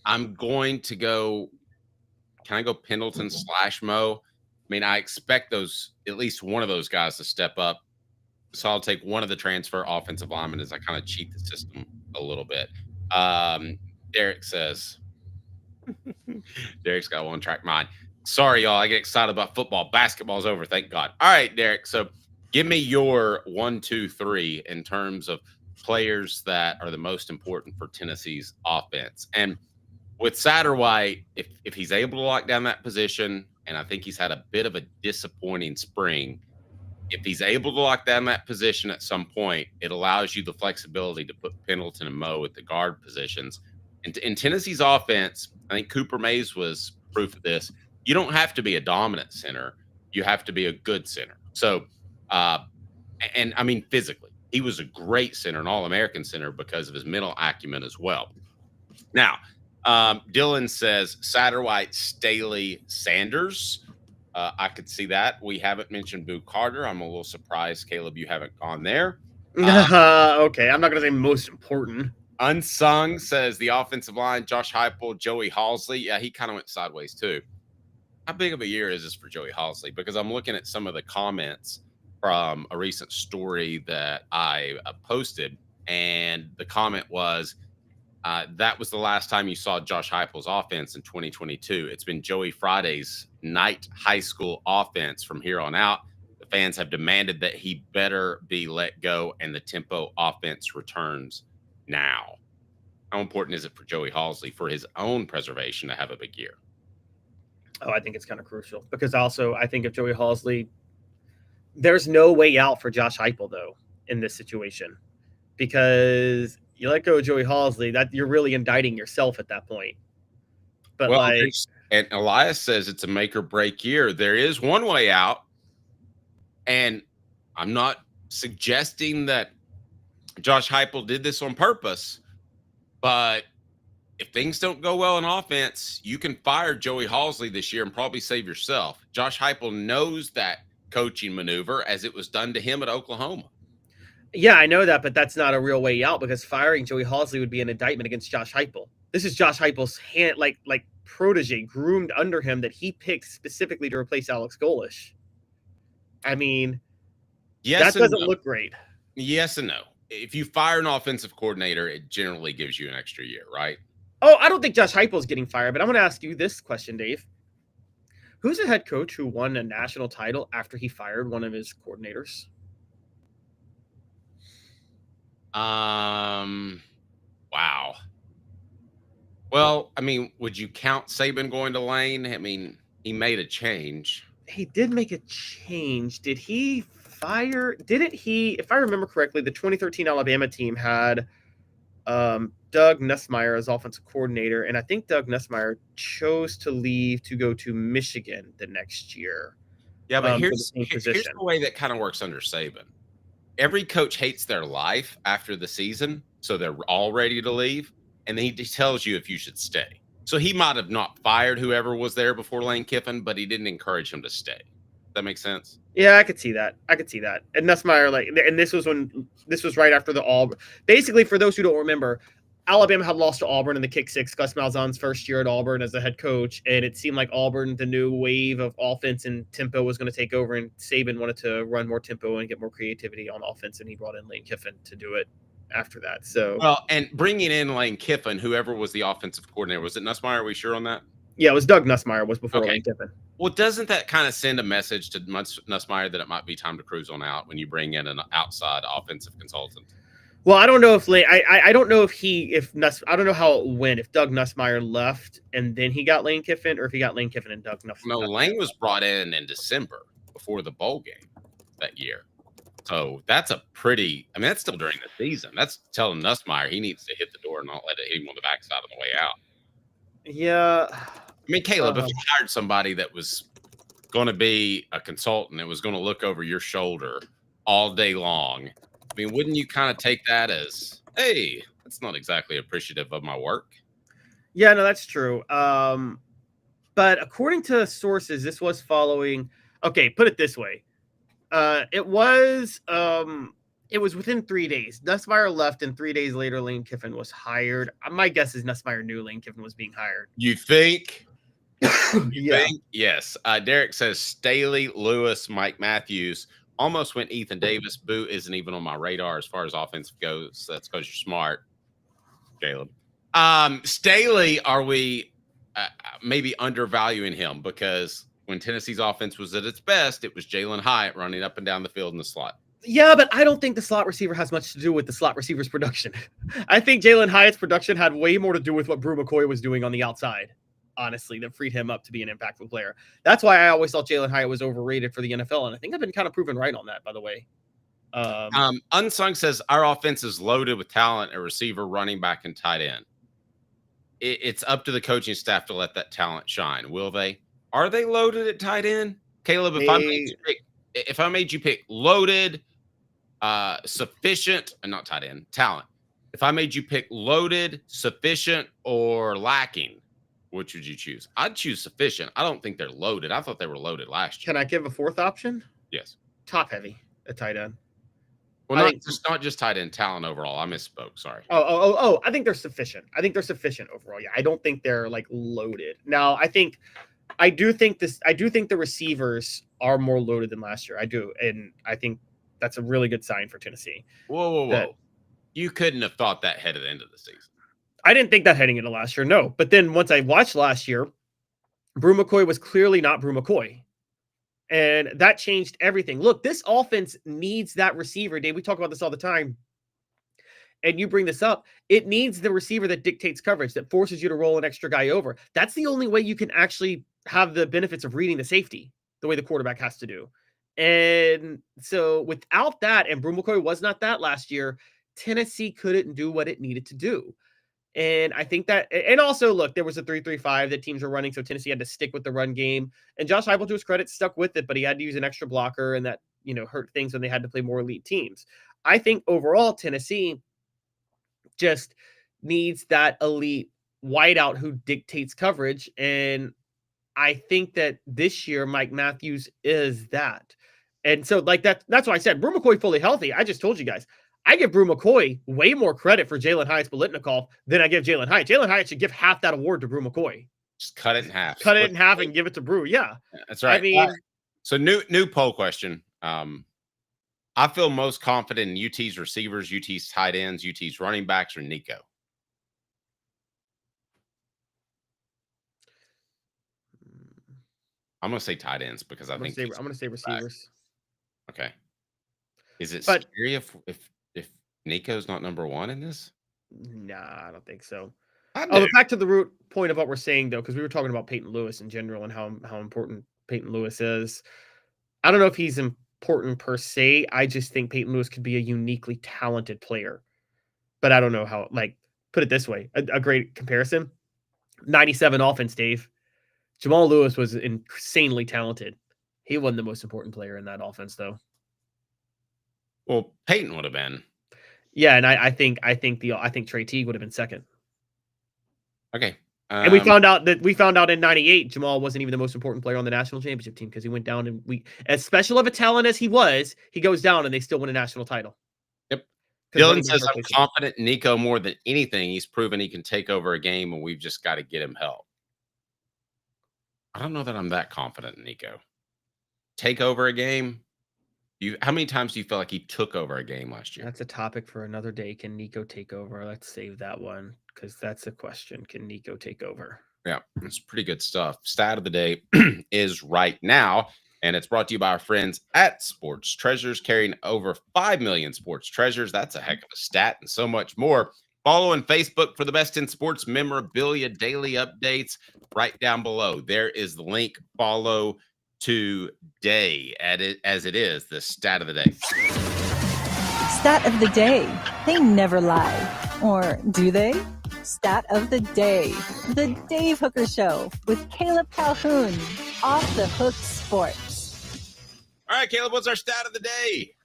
I'm going to go. Can I go Pendleton / Moe? I mean, I expect at least one of those guys to step up. So I'll take one of the transfer offensive linemen as I kind of cheat the system a little bit. Derek says, Derek's got one track mind. Sorry, y'all. I get excited about football. Basketball's over. Thank God. All right, Derek. So give me your 1, 2, 3 in terms of players that are the most important for Tennessee's offense. And with Satterwhite, if he's able to lock down that position, and I think he's had a bit of a disappointing spring, if he's able to lock down that position at some point, it allows you the flexibility to put Pendleton and Moe at the guard positions. And in Tennessee's offense, I think Cooper Mays was proof of this. You don't have to be a dominant center. You have to be a good center. So, and I mean, physically, he was a great center, an All-American center because of his mental acumen as well. Now, Dylan says Satterwhite, Staley, Sanders. I could see that. We haven't mentioned Boo Carter. I'm a little surprised, Caleb, you haven't gone there. Okay, I'm not going to say most important. Unsung says the offensive line, Josh Heupel, Joey Halzle. Yeah, he kind of went sideways too. How big of a year is this for Joey Halzle? Because I'm looking at some of the comments from a recent story that I posted, and the comment was, that was the last time you saw Josh Heupel's offense in 2022. It's been Joey Friday's night high school offense from here on out. The fans have demanded that he better be let go, and the tempo offense returns now. How important is it for Joey Halzle for his own preservation to have a big year? Oh, I think it's kind of crucial because also I think if Joey Halzle, there's no way out for Josh Heupel though in this situation because you let go of Joey Halzle, that you're really indicting yourself at that point. But well, and Elias says it's a make or break year. There is one way out, and I'm not suggesting that Josh Heupel did this on purpose, but if things don't go well in offense, you can fire Joey Halzle this year and probably save yourself. Josh Heupel knows that coaching maneuver as it was done to him at Oklahoma. Yeah, I know that, but that's not a real way out because firing Joey Halzle would be an indictment against Josh Heupel. This is Josh Heupel's like protege, groomed under him that he picked specifically to replace Alex Golish. I mean, yes, that doesn't look great. Yes and no. If you fire an offensive coordinator, it generally gives you an extra year, right? Oh, I don't think Josh Heupel is getting fired, but I'm going to ask you this question, Dave. Who's a head coach who won a national title after he fired one of his coordinators? Wow. Well, I mean, would you count Saban going to Lane? I mean, he made a change. He did make a change. Did he fire? Didn't he? If I remember correctly, the 2013 Alabama team had Doug Nussmeier as offensive coordinator, and I think Doug Nussmeier chose to leave to go to Michigan the next year. Yeah, but here's the way that kind of works under Saban. Every coach hates their life after the season, so they're all ready to leave, and then he tells you if you should stay. So he might have not fired whoever was there before Lane Kiffin, but he didn't encourage him to stay. Does that make sense? Yeah, I could see that. And Nussmeier, and this was right after the Auburn. Basically, for those who don't remember, Alabama had lost to Auburn in the kick six, Gus Malzahn's first year at Auburn as the head coach, and it seemed like Auburn, the new wave of offense and tempo, was going to take over, and Saban wanted to run more tempo and get more creativity on offense, and he brought in Lane Kiffin to do it after that. So, well, and bringing in Lane Kiffin, whoever was the offensive coordinator, was it Nussmeier? Are we sure on that? Yeah, it was Doug Nussmeier was before Lane Kiffin. Well, doesn't that kind of send a message to Nussmeier that it might be time to cruise on out when you bring in an outside offensive consultant? Well, I don't know if I don't know I don't know how it went, if Doug Nussmeier left and then he got Lane Kiffin, or if he got Lane Kiffin and Doug Nussmeier. No, Lane was brought in December before the bowl game that year. So that's that's still during the season. That's telling Nussmeier he needs to hit the door and not let it hit him on the backside on the way out. Yeah. I mean, Caleb, if you hired somebody that was going to be a consultant and was going to look over your shoulder all day long, I mean, wouldn't you kind of take that as, hey, that's not exactly appreciative of my work? Yeah, no, that's true. But according to sources, this was following. Okay, put it this way. It was within 3 days. Nussmeier left, and 3 days later, Lane Kiffin was hired. My guess is Nussmeier knew Lane Kiffin was being hired. You think? You think? Yes. Derek says Staley, Lewis, Mike Matthews. Almost went Ethan Davis. Boo isn't even on my radar as far as offensive goes. That's because you're smart, Caleb. Staley, are we maybe undervaluing him? Because when Tennessee's offense was at its best, it was Jalen Hyatt running up and down the field in the slot. Yeah, but I don't think the slot receiver has much to do with the slot receiver's production. I think Jalen Hyatt's production had way more to do with what Brew McCoy was doing on the outside, honestly, that freed him up to be an impactful player. That's why I always thought Jalen Hyatt was overrated for the NFL, and I think I've been kind of proven right on that, by the way. Unsung says our offense is loaded with talent, a receiver, running back, and tight end. It's up to the coaching staff to let that talent shine. Will they? Are they loaded at tight end? Caleb, if I made you pick loaded, sufficient, and not tight end, talent. If I made you pick loaded, sufficient, or lacking, which would you choose? I'd choose sufficient. I don't think they're loaded. I thought they were loaded last year. Can I give a fourth option? Yes. Top heavy at tight end. Well, not just tight end, talent overall. I misspoke. Sorry. Oh, I think they're sufficient. I think they're sufficient overall. Yeah, I don't think they're like loaded. Now, I do think the receivers are more loaded than last year. I do. And I think that's a really good sign for Tennessee. Whoa. You couldn't have thought that headed into the season. I didn't think that heading into last year, no. But then once I watched last year, Brew McCoy was clearly not Brew McCoy. And that changed everything. Look, this offense needs that receiver, Dave. We talk about this all the time. And you bring this up. It needs the receiver that dictates coverage, that forces you to roll an extra guy over. That's the only way you can actually have the benefits of reading the safety, the way the quarterback has to do. And so without that, and Brew McCoy was not that last year, Tennessee couldn't do what it needed to do. And I think that, and also, look, there was a 3-3-5 that teams were running, so Tennessee had to stick with the run game. And Josh Heupel, to his credit, stuck with it, but he had to use an extra blocker, and that, hurt things when they had to play more elite teams. I think overall Tennessee just needs that elite wideout who dictates coverage. And I think that this year Mike Matthews is that. And so like that's why I said Brew McCoy fully healthy. I just told you guys, I give Brew McCoy way more credit for Jalen Hyatt-Biletnikoff than I give Jalen Hyatt. Jalen Hyatt should give half that award to Brew McCoy. Just cut it in half. Cut it in half and give it to Brew. Yeah. That's right. I mean, so new poll question. I feel most confident in UT's receivers, UT's tight ends, UT's running backs, or Nico. I'm going to say tight ends because I'm going to say receivers. Okay. Is it scary if Nico's not number one in this? Nah, I don't think so. But back to the root point of what we're saying, though, because we were talking about Payton Lewis in general and how important Payton Lewis is. I don't know if he's important per se. I just think Payton Lewis could be a uniquely talented player. But I don't know how, like, put it this way. A great comparison. 97 offense, Dave. Jamal Lewis was insanely talented. He wasn't the most important player in that offense, though. Well, Payton would have been. Yeah, and I think Trey Teague would have been second. Okay. And we found out in '98 Jamal wasn't even the most important player on the national championship team because he went down, and as special of a talent as he was, he goes down and they still win a national title. Yep. Dylan says I'm confident in Nico more than anything. He's proven he can take over a game, and we've just got to get him help. I don't know that I'm that confident in Nico. Take over a game. How many times do you feel like he took over a game last year? That's a topic for another day. Can Nico take over? Let's save that one because that's a question. Can Nico take over? Yeah, it's pretty good stuff. Stat of the day is right now, and it's brought to you by our friends at Sports Treasures, carrying over 5 million sports treasures. That's a heck of a stat and so much more. Follow on Facebook for the best in sports memorabilia daily updates right down below. There is the link. Follow today as it is the stat of the day. Stat of the day. They never lie. Or do they? Stat of the day. The Dave Hooker Show with Caleb Calhoun. Off the Hook Sports. All right, Caleb, what's our stat of the day?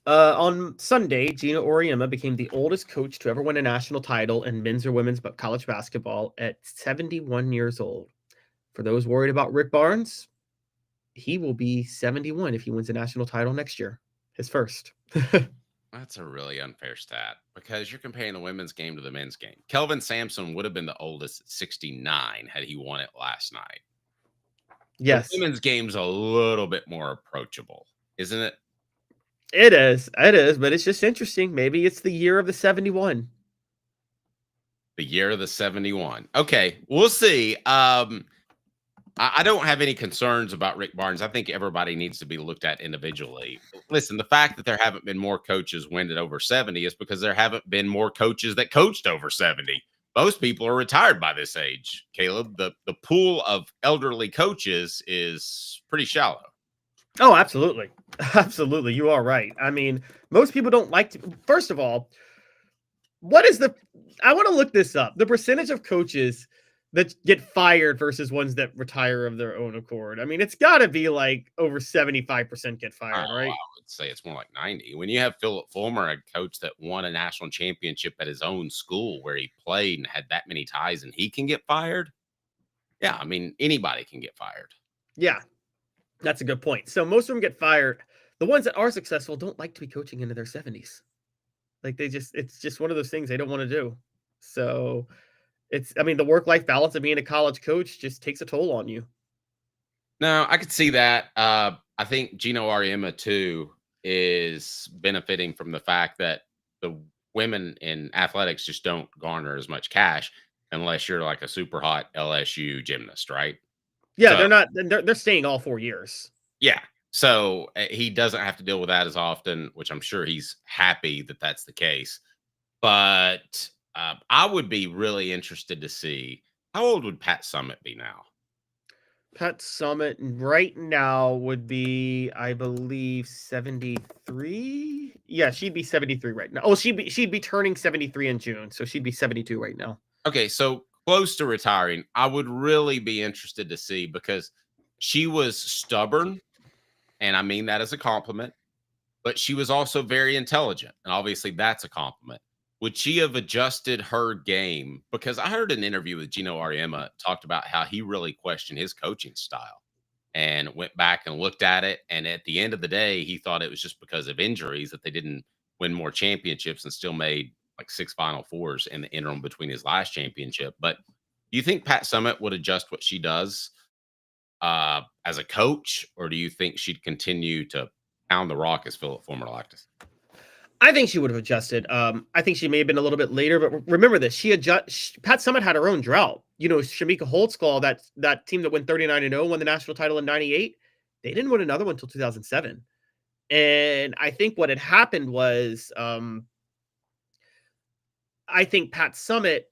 On Sunday, Gina Auriemma became the oldest coach to ever win a national title in men's or women's college basketball at 71 years old. For those worried about Rick Barnes, he will be 71 if he wins a national title next year. His first. That's a really unfair stat because you're comparing the women's game to the men's game. Kelvin Sampson would have been the oldest at 69 had he won it last night. Yes. The women's game's a little bit more approachable, isn't it? It is, but it's just interesting. Maybe it's the year of the 71. The year of the 71. Okay, we'll see. I don't have any concerns about Rick Barnes. I think everybody needs to be looked at individually. Listen, the fact that there haven't been more coaches win it over 70 is because there haven't been more coaches that coached over 70. Most people are retired by this age, Caleb. The pool of elderly coaches is pretty shallow. Oh, absolutely. Absolutely. You are right. I mean, most people don't like to. First of all, I want to look this up. The percentage of coaches that get fired versus ones that retire of their own accord. I mean, it's got to be like over 75% get fired, right? I would say it's more like 90. When you have Philip Fulmer, a coach that won a national championship at his own school where he played and had that many ties and he can get fired. Yeah, I mean, anybody can get fired. Yeah, that's a good point. So most of them get fired. The ones that are successful don't like to be coaching into their 70s. Like it's just one of those things they don't want to do. So the work-life balance of being a college coach just takes a toll on you. No, I could see that. I think Gino Auriemma, too, is benefiting from the fact that the women in athletics just don't garner as much cash unless you're like a super hot LSU gymnast, right? Yeah, so, they're staying all 4 years. Yeah. So he doesn't have to deal with that as often, which I'm sure he's happy that that's the case. But I would be really interested to see, how old would Pat Summitt be now? Pat Summitt right now would be, I believe, 73. Yeah, she'd be 73 right now. Oh, she'd be turning 73 in June, so she'd be 72 right now. Okay, so close to retiring. I would really be interested to see because she was stubborn, and I mean that as a compliment. but she was also very intelligent. And obviously that's a compliment. Would she have adjusted her game? Because I heard an interview with Gino Auriemma talked about how he really questioned his coaching style and went back and looked at it. And at the end of the day, he thought it was just because of injuries that they didn't win more championships and still made like 6 Final Fours in the interim between his last championship. But do you think Pat Summitt would adjust what she does as a coach, or do you think she'd continue to pound the rock, as Philip Fulmer liked to say? I think she would have adjusted. I think she may have been a little bit later, but remember this: Pat Summitt had her own drought. You know, Shamika Holtzclaw, that team that went 39-0, won the national title in '98. They didn't win another one until 2007. And I think what had happened was, I think Pat Summitt,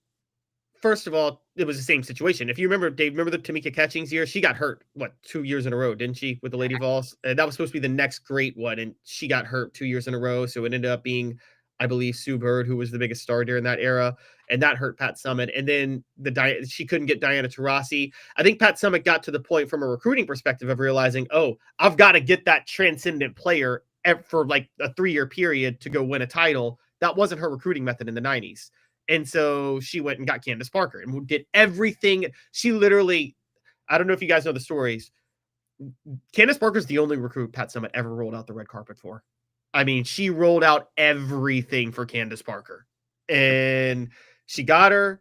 first of all, it was the same situation. If you remember, Dave, remember the Tamika Catchings year? She got hurt, 2 years in a row, didn't she, with the Lady Vols? And that was supposed to be the next great one, and she got hurt 2 years in a row. So it ended up being, I believe, Sue Bird, who was the biggest star during that era, and that hurt Pat Summitt. And then she couldn't get Diana Taurasi. I think Pat Summitt got to the point from a recruiting perspective of realizing, oh, I've got to get that transcendent player for like a 3-year period to go win a title. That wasn't her recruiting method in the 90s. And so she went and got Candace Parker and did everything. She literally, I don't know if you guys know the stories. Candace Parker's the only recruit Pat Summitt ever rolled out the red carpet for. I mean, she rolled out everything for Candace Parker. And she got her.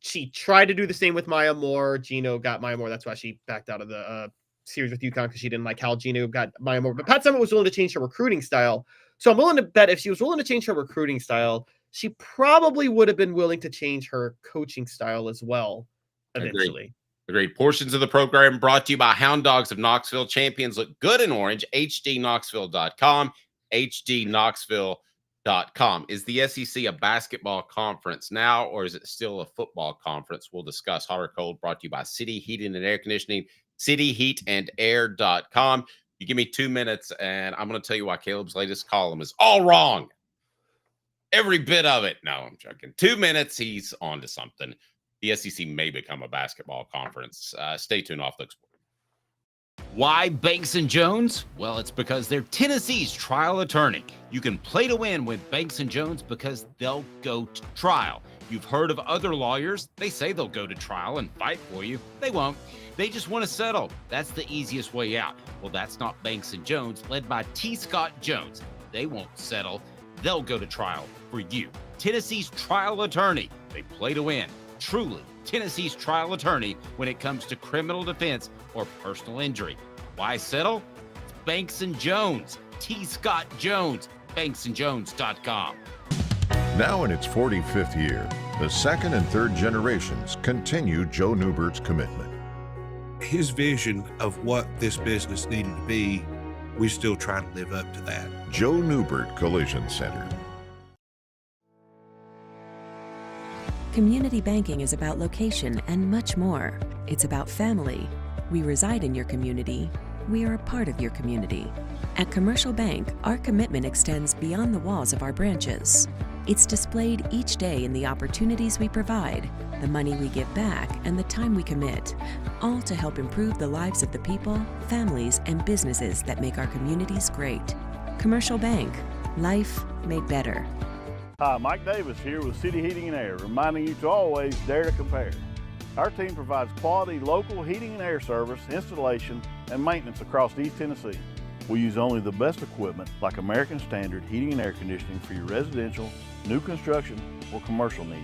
She tried to do the same with Maya Moore. Gino got Maya Moore. That's why she backed out of the series with UConn, because she didn't like how Gino got Maya Moore. But Pat Summitt was willing to change her recruiting style. So I'm willing to bet if she was willing to change her recruiting style, she probably would have been willing to change her coaching style as well eventually. Agreed. Portions of the program brought to you by Hound Dogs of Knoxville. Champions look good in orange. HDKnoxville.com. HDKnoxville.com. Is the SEC a basketball conference now, or is it still a football conference? We'll discuss hot or cold, brought to you by City Heating and Air Conditioning. CityHeatandAir.com. You give me 2 minutes, and I'm going to tell you why Caleb's latest column is all wrong. Every bit of it. No, I'm joking. 2 minutes, he's on to something. The SEC may become a basketball conference. Stay tuned off the Explorer. Why Banks & Jones? Well, it's because they're Tennessee's trial attorney. You can play to win with Banks & Jones because they'll go to trial. You've heard of other lawyers. They say they'll go to trial and fight for you. They won't. They just want to settle. That's the easiest way out. Well, that's not Banks & Jones, led by T. Scott Jones. They won't settle. They'll go to trial for you. Tennessee's trial attorney. They play to win. Truly, Tennessee's trial attorney when it comes to criminal defense or personal injury. Why settle? It's Banks & Jones. T. Scott Jones. BanksandJones.com. Now in its 45th year, the second and third generations continue Joe Newbert's commitment. His vision of what this business needed to be, we still try to live up to that. Joe Newbert Collision Center. Community banking is about location and much more. It's about family. We reside in your community. We are a part of your community. At Commercial Bank, our commitment extends beyond the walls of our branches. It's displayed each day in the opportunities we provide, the money we give back, and the time we commit, all to help improve the lives of the people, families, and businesses that make our communities great. Commercial Bank, life made better. Hi, Mike Davis here with City Heating and Air, reminding you to always dare to compare. Our team provides quality local heating and air service, installation, and maintenance across East Tennessee. We use only the best equipment like American Standard Heating and Air Conditioning for your residential, new construction, or commercial needs.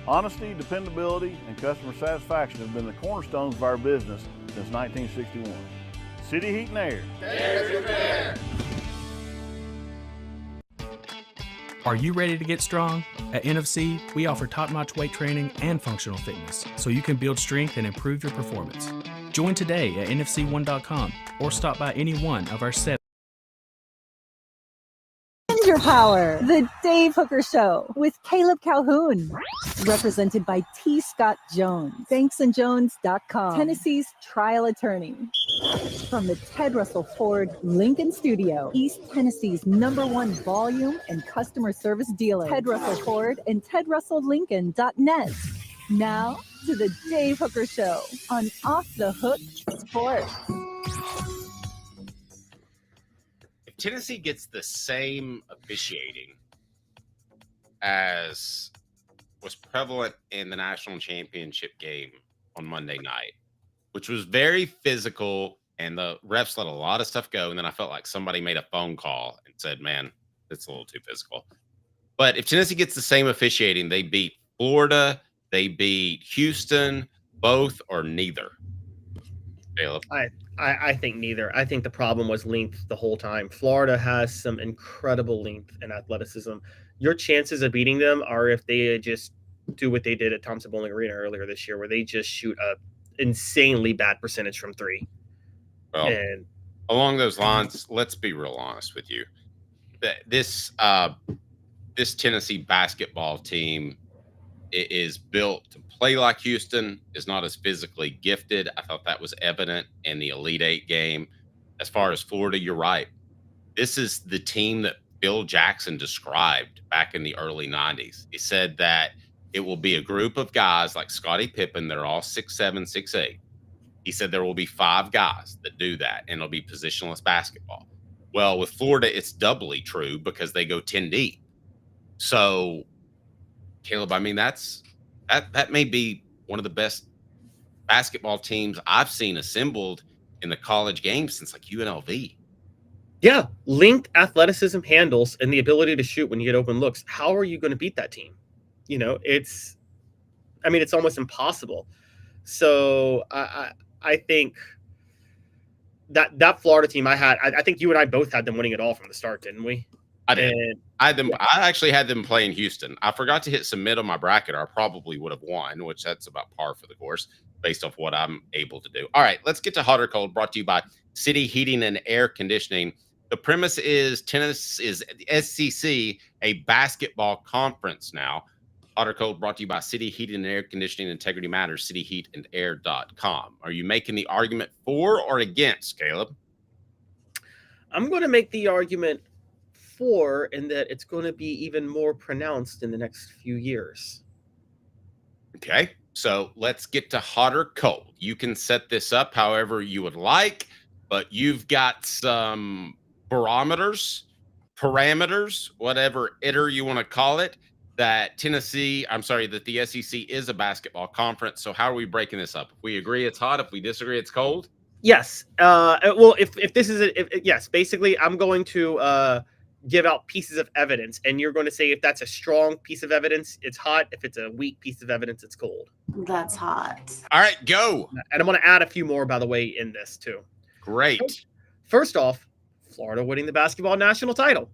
Honesty, dependability, and customer satisfaction have been the cornerstones of our business since 1961. City Heat and Air. Dare to compare. Are you ready to get strong? At NFC, we offer top-notch weight training and functional fitness, so you can build strength and improve your performance. Join today at NFC1.com or stop by any one of our 7. Your power, the Dave Hooker Show with Caleb Calhoun, represented by T. Scott Jones, BanksandJones.com, Tennessee's trial attorney. From the Ted Russell Ford Lincoln Studio, East Tennessee's #1 volume and customer service dealer, Ted Russell Ford and TedRussellLincoln.net. Now to the Dave Hooker Show on Off the Hook Sports. Tennessee gets the same officiating as was prevalent in the national championship game on Monday night, which was very physical, and the refs let a lot of stuff go. And then I felt like somebody made a phone call and said, man, it's a little too physical. But if Tennessee gets the same officiating, they beat Florida, they beat Houston, both or neither. Caleb. I think neither. I think the problem was length the whole time. Florida has some incredible length and athleticism. Your chances of beating them are if they just do what they did at Thompson Bowling Arena earlier this year, where they just shoot a insanely bad percentage from three. Well, and along those lines, let's be real honest with you. This Tennessee basketball team is built to play like Houston, is not as physically gifted. I thought that was evident in the Elite Eight game. As far as Florida, you're right. This is the team that Bill Jackson described back in the early 90s. He said that it will be a group of guys like Scottie Pippen that are all 6'7", 6'8". He said there will be 5 guys that do that, and it'll be positionless basketball. Well, with Florida, it's doubly true because they go 10 deep. So, Caleb, I mean, that may be one of the best basketball teams I've seen assembled in the college game since like UNLV. Yeah, length, athleticism, handles, and the ability to shoot when you get open looks. How are you going to beat that team? You know, it's almost impossible. So I think that Florida team I think you and I both had them winning it all from the start, didn't we? I did. I actually had them playing Houston. I forgot to hit submit on my bracket, or I probably would have won, which that's about par for the course based off what I'm able to do. All right, let's get to Hot or Cold, brought to you by City Heating and Air Conditioning. The premise is tennis is the SEC, a basketball conference now. Hot or Cold, brought to you by City Heating and Air Conditioning. Integrity matters. CityHeatandAir.com. Are you making the argument for or against, Caleb? I'm going to make the argument for, in that it's going to be even more pronounced in the next few years. Okay, so let's get to Hot or Cold. You can set this up however you would like, but you've got some parameters, whatever you want to call it, that the SEC is a basketball conference. So how are we breaking this up? If we agree it's hot, if we disagree it's cold? Yes. Well, if this is yes, basically I'm going to give out pieces of evidence, and you're going to say if that's a strong piece of evidence, it's hot. If it's a weak piece of evidence, it's cold. That's hot. All right, go. And I'm going to add a few more, by the way, in this too. Great. First off, Florida winning the basketball national title.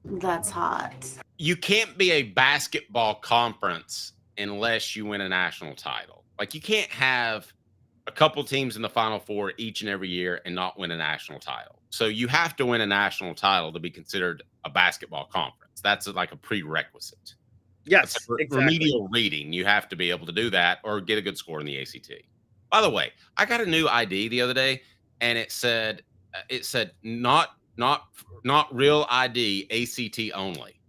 That's hot. You can't be a basketball conference unless you win a national title. Like, you can't have a couple teams in the Final Four each and every year and not win a national title. So you have to win a national title to be considered a basketball conference. That's like a prerequisite. Yes, exactly. Remedial reading. You have to be able to do that or get a good score in the ACT. By the way, I got a new ID the other day, and it said not real ID, ACT only.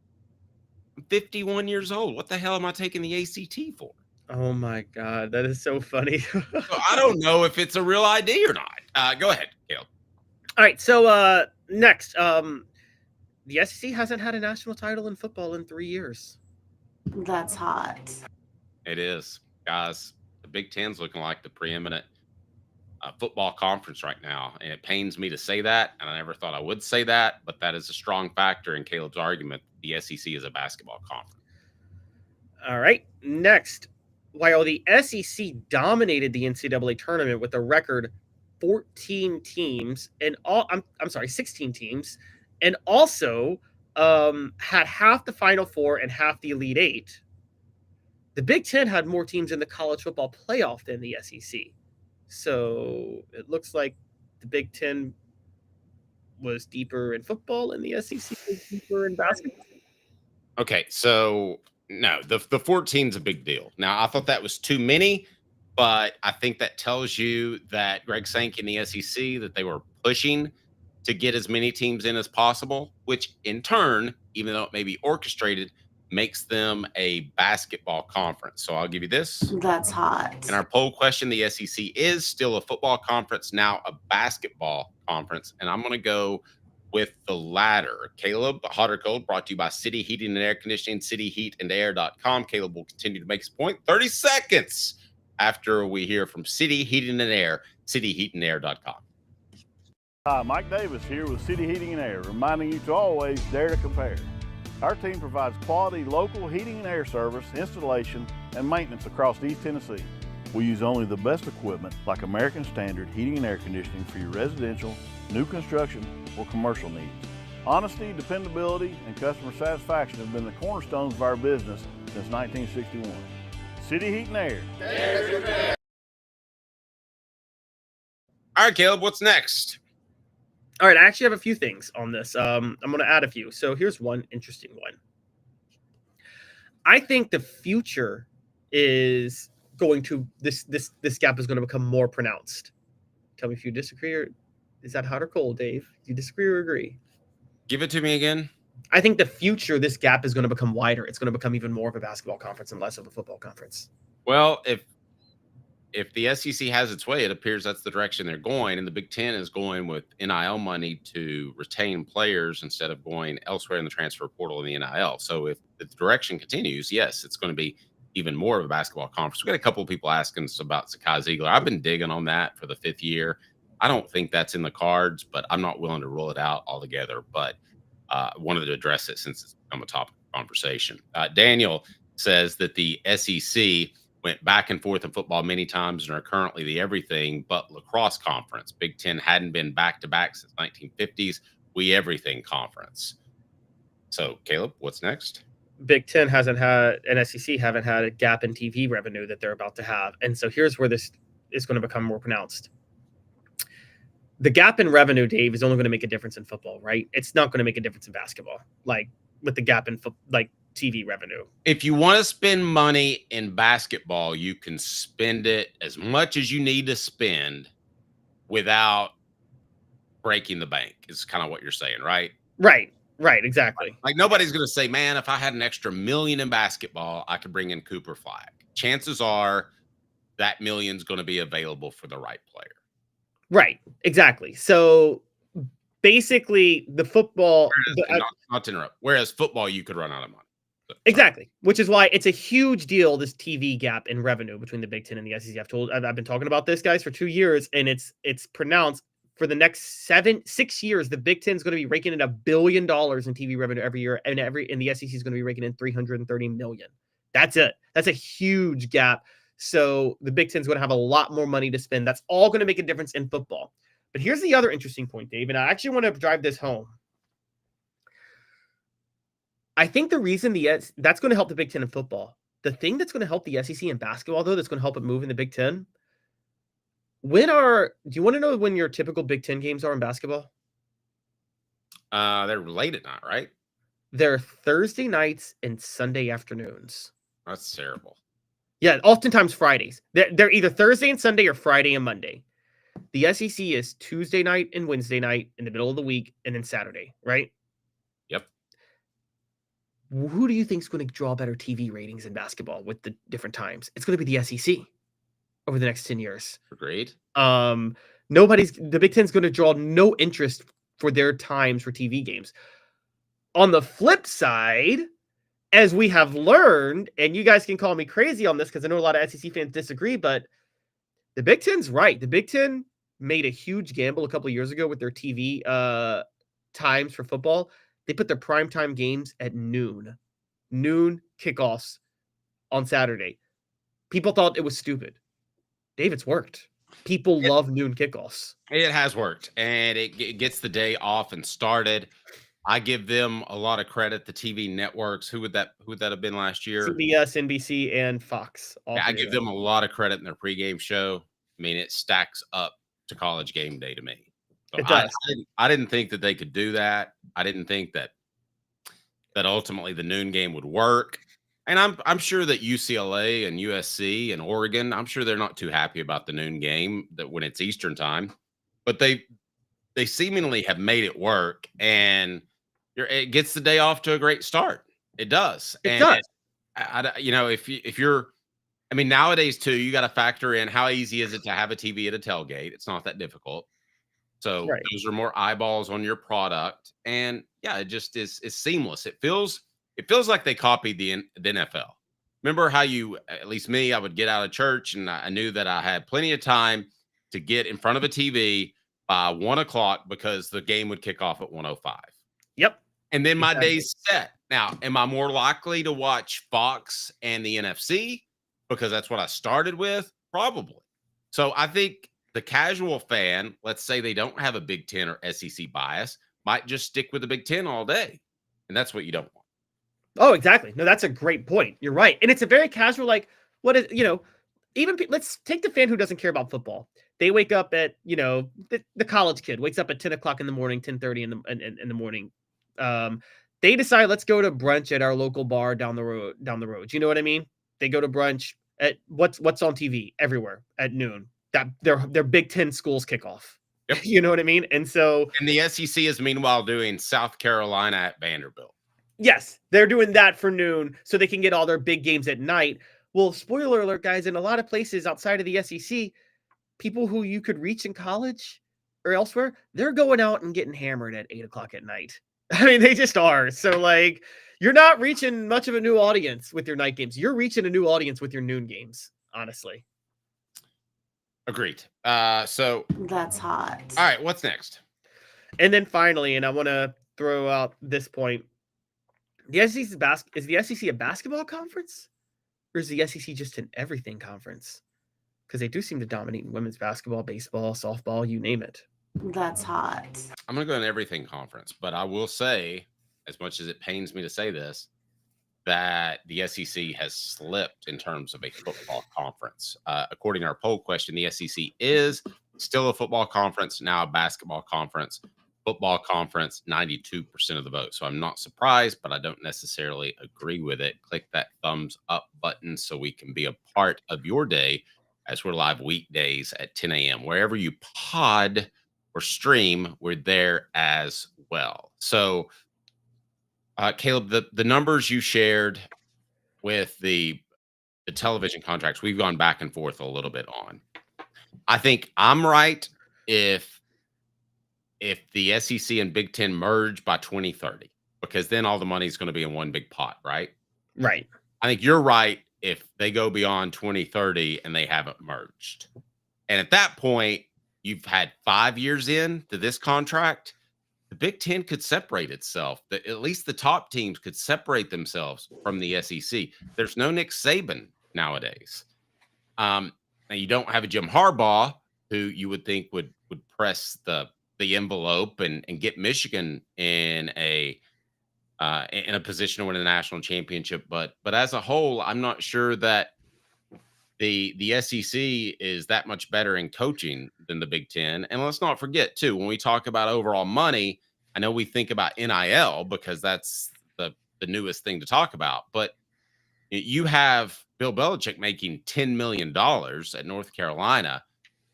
I'm 51 years old. What the hell am I taking the ACT for? Oh my God, that is so funny. So I don't know if it's a real ID or not. Go ahead, Caleb. All right, so next, the SEC hasn't had a national title in football in 3 years. That's hot. It is, guys. The Big Ten's looking like the preeminent football conference right now, and it pains me to say that, and I never thought I would say that, but that is a strong factor in Caleb's argument. The SEC is a basketball conference. All right, next, while the SEC dominated the NCAA tournament with a record 16 teams, and also had half the Final Four and half the Elite Eight, the Big Ten had more teams in the college football playoff than the SEC. So it looks like the Big Ten was deeper in football and the SEC was deeper in basketball. Okay, so no, the 14's a big deal. Now, I thought that was too many, but I think that tells you that Greg Sankey and the SEC, that they were pushing to get as many teams in as possible, which in turn, even though it may be orchestrated, makes them a basketball conference. So I'll give you this. That's hot. In our poll question, the SEC is still a football conference, now a basketball conference. And I'm going to go with the latter. Caleb, hot or cold, brought to you by City Heating and Air Conditioning, cityheatandair.com. Caleb will continue to make his point 30 seconds after we hear from City Heating and Air, cityheatandair.com. Hi, Mike Davis here with City Heating and Air, reminding you to always dare to compare. Our team provides quality local heating and air service, installation, and maintenance across East Tennessee. We use only the best equipment like American Standard Heating and Air Conditioning for your residential, new construction, or commercial needs. Honesty, dependability, and customer satisfaction have been the cornerstones of our business since 1961. City Heat and Air. All right, Caleb, what's next? All right, I actually have a few things on this. I'm going to add a few. So here's one interesting one. I think the future is going to this gap is going to become more pronounced. Tell me if you disagree, or is that hot or cold, Dave? Do you disagree or agree? Give it to me again. I think the future, this gap is going to become wider. It's going to become even more of a basketball conference and less of a football conference. Well, if the SEC has its way, it appears that's the direction they're going, and the Big Ten is going with NIL money to retain players instead of going elsewhere in the transfer portal in the NIL. So if the direction continues, yes, it's going to be even more of a basketball conference. We got a couple of people asking us about Zakai Ziegler. I've been digging on that for the 5th year. I don't think that's in the cards, but I'm not willing to rule it out altogether. But wanted to address it since it's become a topic of conversation. Daniel says that the SEC went back and forth in football many times and are currently the everything but lacrosse conference. Big Ten hadn't been back-to-back since 1950s. We everything conference. So, Caleb, what's next? Big Ten hasn't had, and SEC haven't had a gap in TV revenue that they're about to have. And so here's where this is going to become more pronounced. The gap in revenue, Dave, is only going to make a difference in football, right? It's not going to make a difference in basketball, like with the gap in TV revenue. If you want to spend money in basketball, you can spend it as much as you need to spend without breaking the bank, is kind of what you're saying, right? Right, exactly. Like nobody's going to say, man, if I had an extra $1 million in basketball, I could bring in Cooper Flag. Chances are that $1 million's going to be available for the right player. Right, exactly. So basically the football... Not to interrupt. Whereas football, you could run out of money. Exactly, which is why it's a huge deal, this TV gap in revenue between the Big Ten and the SEC. I've been talking about this, guys, for 2 years, and it's pronounced for the next 6 years. The Big Ten is going to be raking in $1 billion in TV revenue every year, and the SEC is going to be raking in $330 million. That's it. That's a huge gap. So the Big Ten is going to have a lot more money to spend. That's all going to make a difference in football. But here's the other interesting point, Dave, and I actually want to drive this home. I think the reason that's going to help the Big Ten in football, the thing that's going to help the SEC in basketball, though, that's going to help it move in the Big Ten. Do you want to know when your typical Big Ten games are in basketball? They're late at night, right? They're Thursday nights and Sunday afternoons. That's terrible. Yeah, oftentimes Fridays. They're either Thursday and Sunday or Friday and Monday. The SEC is Tuesday night and Wednesday night in the middle of the week, and then Saturday, right? Yep. Who do you think is going to draw better TV ratings in basketball with the different times? It's going to be the SEC over the next 10 years. Agreed. The Big Ten is going to draw no interest for their times for TV games. On the flip side, as we have learned, and you guys can call me crazy on this because I know a lot of SEC fans disagree, but the Big Ten's right. The Big Ten made a huge gamble a couple of years ago with their TV times for football. They put their primetime games at noon kickoffs on Saturday. People thought it was stupid. Dave, it's worked. People love noon kickoffs. It has worked, and it gets the day off and started. I give them a lot of credit. The TV networks, who would that have been last year? CBS, NBC, and Fox. Yeah, I give them a lot of credit in their pregame show. I mean, it stacks up to College Game Day to me. So It does. I didn't think that they could do that. I didn't think that ultimately the noon game would work. And I'm sure that UCLA and USC and Oregon, I'm sure they're not too happy about the noon game that when it's Eastern time, but they seemingly have made it work, and it gets the day off to a great start. It does. It does. If you're, I mean, nowadays too, you got to factor in how easy is it to have a TV at a tailgate. It's not that difficult. So those are more eyeballs on your product, and yeah, it just is seamless. It feels like they copied the NFL. Remember how at least me, I would get out of church and I knew that I had plenty of time to get in front of a TV by 1 o'clock because the game would kick off at 1:05. Yep. And then my day's set. Now, am I more likely to watch Fox and the NFC because that's what I started with? Probably. So I think the casual fan, let's say they don't have a Big Ten or SEC bias, might just stick with the Big Ten all day. And that's what you don't want. Oh, exactly. No, that's a great point. You're right. And it's a very casual, like, what is, even let's take the fan who doesn't care about football. They wake up at, the college kid wakes up at 10 o'clock in the morning, 10:30 in the morning. They decide, let's go to brunch at our local bar down the road. You know what I mean? They go to brunch at what's on TV everywhere at noon. That their Big Ten schools kick off. Yep. You know what I mean? And the SEC is meanwhile doing South Carolina at Vanderbilt. Yes, they're doing that for noon so they can get all their big games at night. Well, spoiler alert, guys, in a lot of places outside of the SEC, people who you could reach in college or elsewhere, they're going out and getting hammered at 8 o'clock at night. I mean, they just are. So, like, you're not reaching much of a new audience with your night games. You're reaching a new audience with your noon games, honestly. Agreed. So that's hot. All right, what's next? And then finally, and I want to throw out this point, the SEC is the SEC a basketball conference, or is the SEC just an everything conference? Because they do seem to dominate in women's basketball, baseball, softball, you name it. That's hot. I'm going to go in everything conference, but I will say, as much as it pains me to say this, that the SEC has slipped in terms of a football conference. According to our poll question, the SEC is still a football conference, now a basketball conference. Football conference, 92% of the vote. So I'm not surprised, but I don't necessarily agree with it. Click that thumbs up button so we can be a part of your day as we're live weekdays at 10 a.m. Wherever you pod or stream, we're there as well. So, Caleb, the numbers you shared with the television contracts, we've gone back and forth a little bit on. I think I'm right if the SEC and Big Ten merge by 2030, because then all the money is going to be in one big pot, right? Right. I think you're right if they go beyond 2030 and they haven't merged. And at that point, you've had 5 years into this contract. The Big Ten could separate itself. At least the top teams could separate themselves from the SEC. There's no Nick Saban nowadays. Now you don't have a Jim Harbaugh, who you would think would press the envelope and get Michigan in a position to win a national championship. But as a whole, I'm not sure that the SEC is that much better in coaching than the Big Ten. And let's not forget, too, when we talk about overall money, I know we think about NIL because that's the newest thing to talk about. But you have Bill Belichick making $10 million at North Carolina.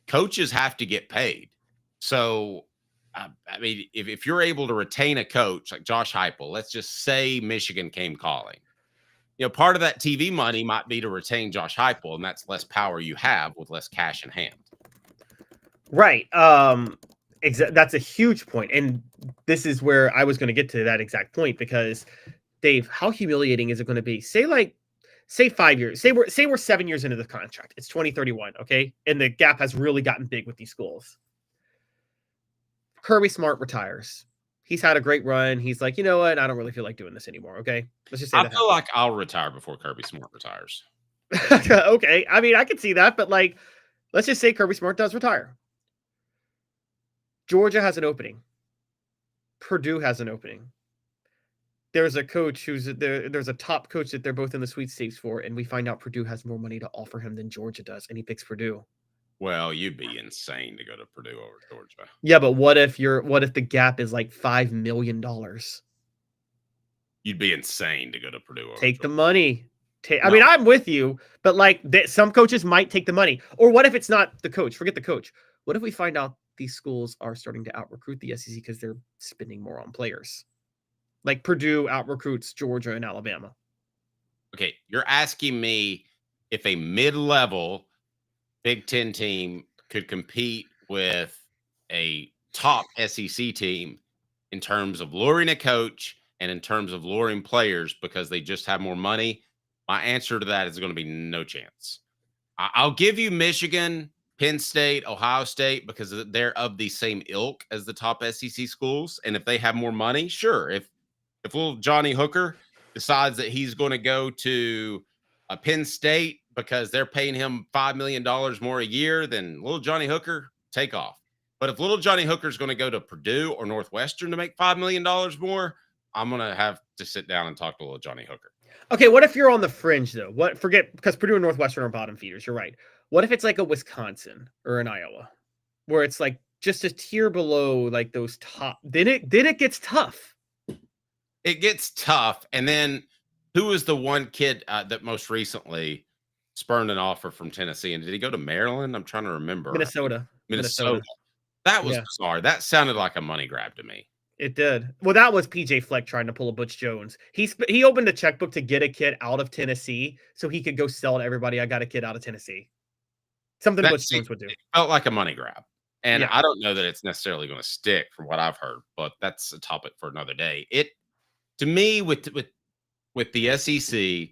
Coaches have to get paid. So, I mean, if you're able to retain a coach like Josh Heupel, let's just say Michigan came calling. Part of that TV money might be to retain Josh Heupel, and that's less power you have with less cash in hand. Right. That's a huge point. And this is where I was going to get to that exact point, because, Dave, how humiliating is it going to be? Say 5 years. Say we're 7 years into the contract. It's 2031, okay? And the gap has really gotten big with these schools. Kirby Smart retires. He's had a great run. He's like, you know what? I don't really feel like doing this anymore. Okay. Let's just say I feel like I'll retire before Kirby Smart retires. Okay. I mean, I can see that, but like, let's just say Kirby Smart does retire. Georgia has an opening. Purdue has an opening. There's a coach there's a top coach that they're both in the sweepstakes for, and we find out Purdue has more money to offer him than Georgia does, and he picks Purdue. Well, you'd be insane to go to Purdue over Georgia. Yeah, but what if the gap is like $5 million? You'd be insane to go to Purdue over Take Georgia. the money. I mean, I'm with you, but like some coaches might take the money. Or what if it's not the coach? Forget the coach. What if we find out these schools are starting to out-recruit the SEC because they're spending more on players? Like Purdue out recruits Georgia and Alabama. Okay, you're asking me if a mid-level Big Ten team could compete with a top SEC team in terms of luring a coach and in terms of luring players because they just have more money. My answer to that is going to be no chance. I'll give you Michigan, Penn State, Ohio State, because they're of the same ilk as the top SEC schools. And if they have more money, sure. If little Johnny Hooker decides that he's going to go to a Penn State because they're paying him $5 million more a year, then little Johnny Hooker, take off. But if little Johnny Hooker is going to go to Purdue or Northwestern to make $5 million more, I'm going to have to sit down and talk to little Johnny Hooker. Okay, what if you're on the fringe, though? Forget, because Purdue and Northwestern are bottom feeders. You're right. What if it's like a Wisconsin or an Iowa, where it's like just a tier below like those top? Then it gets tough. It gets tough. And then who was the one kid that most recently spurned an offer from Tennessee? And did he go to Maryland? I'm trying to remember. Minnesota. That was bizarre. That sounded like a money grab to me. It did. Well, that was PJ Fleck trying to pull a Butch Jones. He opened a checkbook to get a kid out of Tennessee so he could go sell to everybody, I got a kid out of Tennessee. Something Butch Jones would do. It felt like a money grab. And Yeah. I don't know that it's necessarily going to stick from what I've heard, but that's a topic for another day. To me, with the SEC,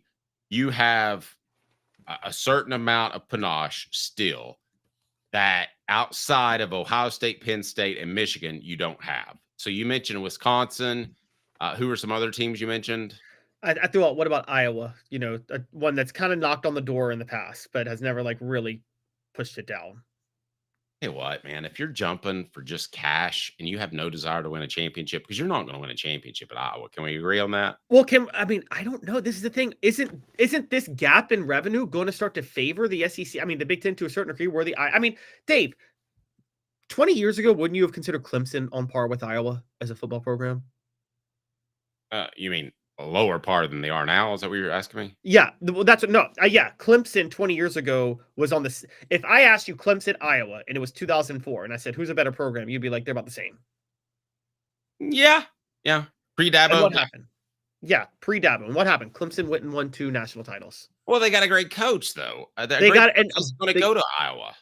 you have a certain amount of panache still that outside of Ohio State, Penn State, and Michigan, you don't have. So you mentioned Wisconsin. Who are some other teams you mentioned? I threw out, what about Iowa? You know, one that's kind of knocked on the door in the past, but has never like really pushed it down. Hey, what, man? If you're jumping for just cash and you have no desire to win a championship, because you're not going to win a championship at Iowa, can we agree on that? Well, I don't know. This is the thing. Isn't this gap in revenue going to start to favor the SEC? I mean, the Big Ten to a certain degree. Dave, 20 years ago, wouldn't you have considered Clemson on par with Iowa as a football program? You mean a lower par than they are now? Is that what you're asking me? Yeah, Clemson 20 years ago was on this. If I asked you Clemson, Iowa, and it was 2004, and I said, who's a better program? You'd be like, they're about the same. Yeah. Pre-Dabo. What happened? Yeah, pre-Dabo. And what happened? Clemson went and won 2 national titles. Well, they got a great coach, though. They got and going to go to Iowa.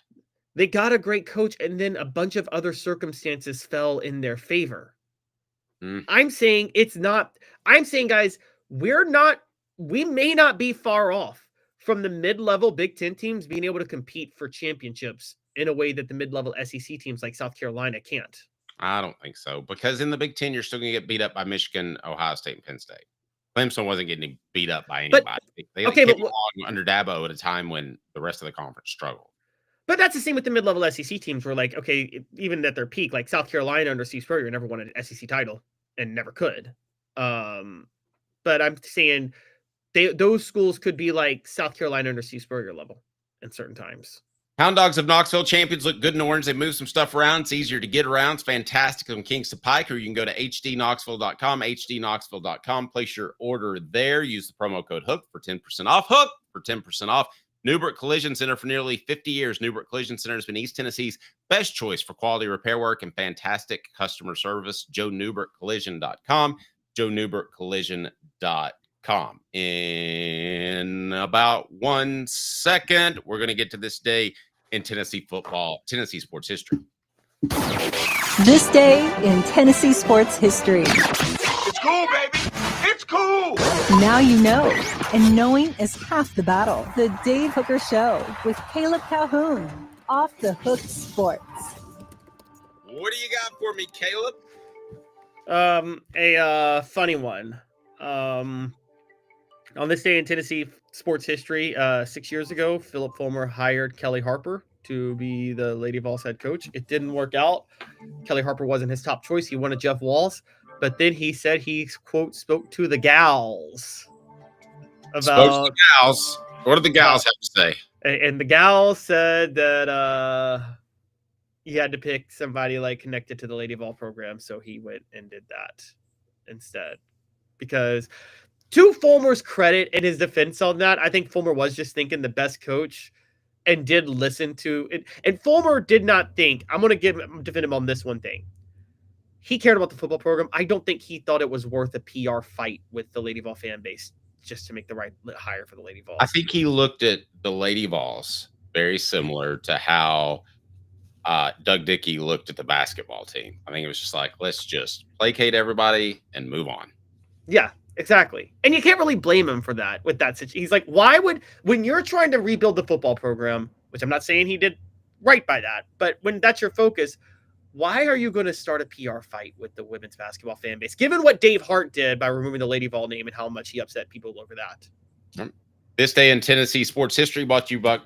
They got a great coach, and then a bunch of other circumstances fell in their favor. I'm saying guys, we may not be far off from the mid-level Big Ten teams being able to compete for championships in a way that the mid-level SEC teams like South Carolina can't. I don't think so, because in the Big Ten, you're still going to get beat up by Michigan, Ohio State, and Penn State. Clemson wasn't getting beat up by anybody. They came along under Dabo at a time when the rest of the conference struggled. But that's the same with the mid-level SEC teams where, like, okay, even at their peak, like South Carolina under Steve Spurrier never won an SEC title and never could. But I'm saying those schools could be like South Carolina under Steve Spurrier level in certain times. Hound Dogs of Knoxville champions look good in orange. They move some stuff around. It's easier to get around. It's fantastic on Kings to Pike, or you can go to hdknoxville.com, hdknoxville.com. Place your order there. Use the promo code HOOK for 10% off. HOOK for 10% off. Newbert Collision Center for nearly 50 years. Newbert Collision Center has been East Tennessee's best choice for quality repair work and fantastic customer service. JoeNewbertCollision.com. JoeNewbertCollision.com. In about 1 second, we're going to get to this day in Tennessee football, Tennessee sports history. This day in Tennessee sports history. It's cool, baby. It's cool. Now you know, and knowing is half the battle. The Dave Hooker Show with Caleb Calhoun, Off the Hook Sports. What do you got for me, Caleb? A funny one. On this day in Tennessee sports history, 6 years ago, Philip Fulmer hired Kelly Harper to be the Lady Vols head coach. It didn't work out. Kelly Harper wasn't his top choice. He wanted Jeff Walls, but then he said he, quote, spoke to the gals about the gals. What did the gals have to say? And the gals said that he had to pick somebody like connected to the Lady Vol program, so he went and did that instead. Because to Fulmer's credit and his defense on that, I think Fulmer was just thinking the best coach and did listen to it. And Fulmer did not think, I'm going to defend him on this one thing. he cared about the football program. I don't think he thought it was worth a PR fight with the Lady Vol fan base just to make the right hire for the Lady Vols. I think he looked at the Lady Vols very similar to how Doug Dickey looked at the basketball team. I think it was just like, let's just placate everybody and move on. Yeah, exactly. And you can't really blame him for that with that situation. He's like, when you're trying to rebuild the football program, which I'm not saying he did right by that, but when that's your focus, why are you going to start a PR fight with the women's basketball fan base, given what Dave Hart did by removing the Lady Vol name and how much he upset people over that? This day in Tennessee sports history brought to you by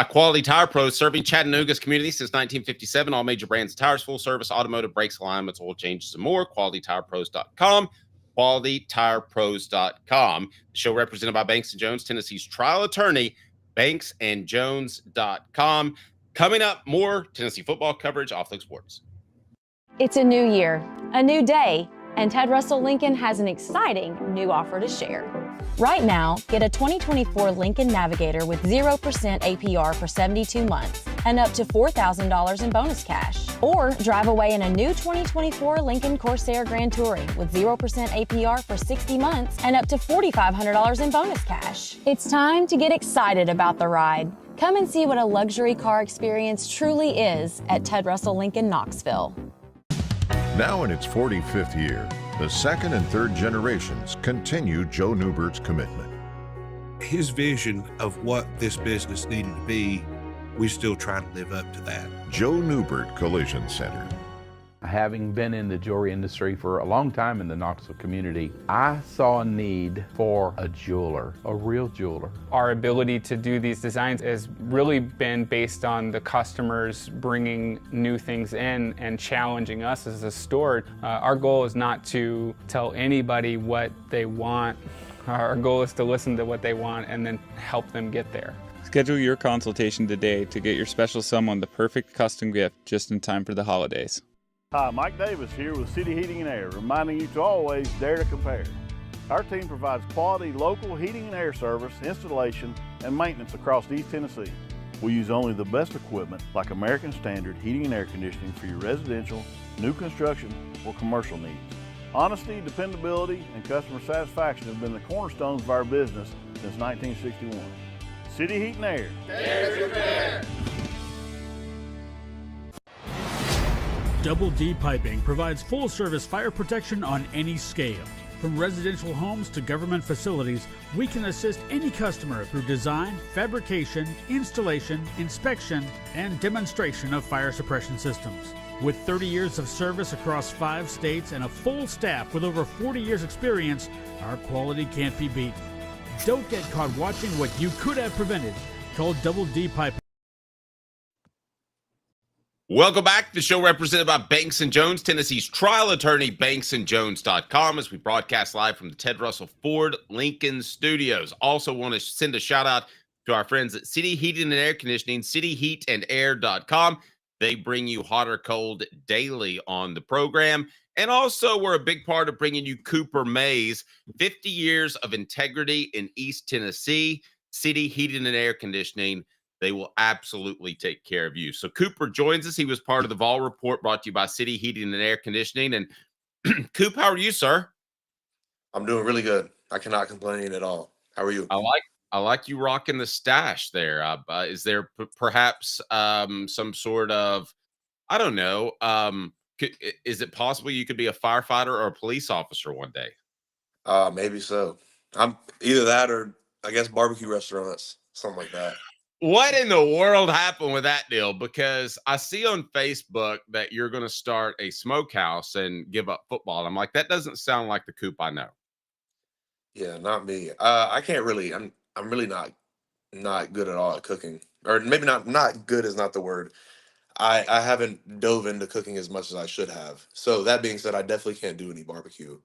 Quality Tire Pros, serving Chattanooga's community since 1957. All major brands of tires, full service, automotive, brakes, alignments, oil changes, and more. QualityTirePros.com. QualityTirePros.com. The show represented by Banks & Jones, Tennessee's trial attorney, BanksandJones.com. Coming up, more Tennessee football coverage off Flick Sports. It's a new year, a new day, and Ted Russell Lincoln has an exciting new offer to share. Right now, get a 2024 Lincoln Navigator with 0% APR for 72 months and up to $4,000 in bonus cash. Or drive away in a new 2024 Lincoln Corsair Grand Touring with 0% APR for 60 months and up to $4,500 in bonus cash. It's time to get excited about the ride. Come and see what a luxury car experience truly is at Ted Russell Lincoln Knoxville. Now in its 45th year, the second and third generations continue Joe Newbert's commitment. His vision of what this business needed to be, we still try to live up to that. Joe Newbert Collision Center. Having been in the jewelry industry for a long time in the Knoxville community, I saw a need for a jeweler, a real jeweler. Our ability to do these designs has really been based on the customers bringing new things in and challenging us as a store. Our goal is not to tell anybody what they want. Our goal is to listen to what they want and then help them get there. Schedule your consultation today to get your special someone the perfect custom gift just in time for the holidays. Hi, Mike Davis here with City Heating and Air, reminding you to always dare to compare. Our team provides quality local heating and air service, installation, and maintenance across East Tennessee. We use only the best equipment like American Standard heating and air conditioning for your residential, new construction, or commercial needs. Honesty, dependability, and customer satisfaction have been the cornerstones of our business since 1961. City Heat and Air. Dare to compare. Double D Piping provides full-service fire protection on any scale. From residential homes to government facilities, we can assist any customer through design, fabrication, installation, inspection, and demonstration of fire suppression systems. With 30 years of service across 5 states and a full staff with over 40 years experience, our quality can't be beaten. Don't get caught watching what you could have prevented. Call Double D Piping. Welcome back. The show represented by Banks & Jones, Tennessee's trial attorney, BanksandJones.com, as we broadcast live from the Ted Russell Ford Lincoln Studios. Also want to send a shout out to our friends at City Heating and Air Conditioning, cityheatandair.com. They bring you hot or cold daily on the program. And also, we're a big part of bringing you Cooper Mays, 50 years of integrity in East Tennessee, City Heating and Air Conditioning. They will absolutely take care of you. So Cooper joins us. He was part of the Vol Report brought to you by City Heating and Air Conditioning. And Coop, how are you, sir? I'm doing really good. I cannot complain at all. How are you? I like you rocking the stash there. Is there perhaps some sort of, I don't know, is it possible you could be a firefighter or a police officer one day? Maybe so. I'm either that or I guess barbecue restaurants, something like that. What in the world happened with that deal? Because I see on Facebook that you're going to start a smokehouse and give up football. I'm like, that doesn't sound like the Coop I know. Yeah, not me. I can't really. I'm really not good at all at cooking, or maybe not good is not the word. I haven't dove into cooking as much as I should have. So that being said, I definitely can't do any barbecue.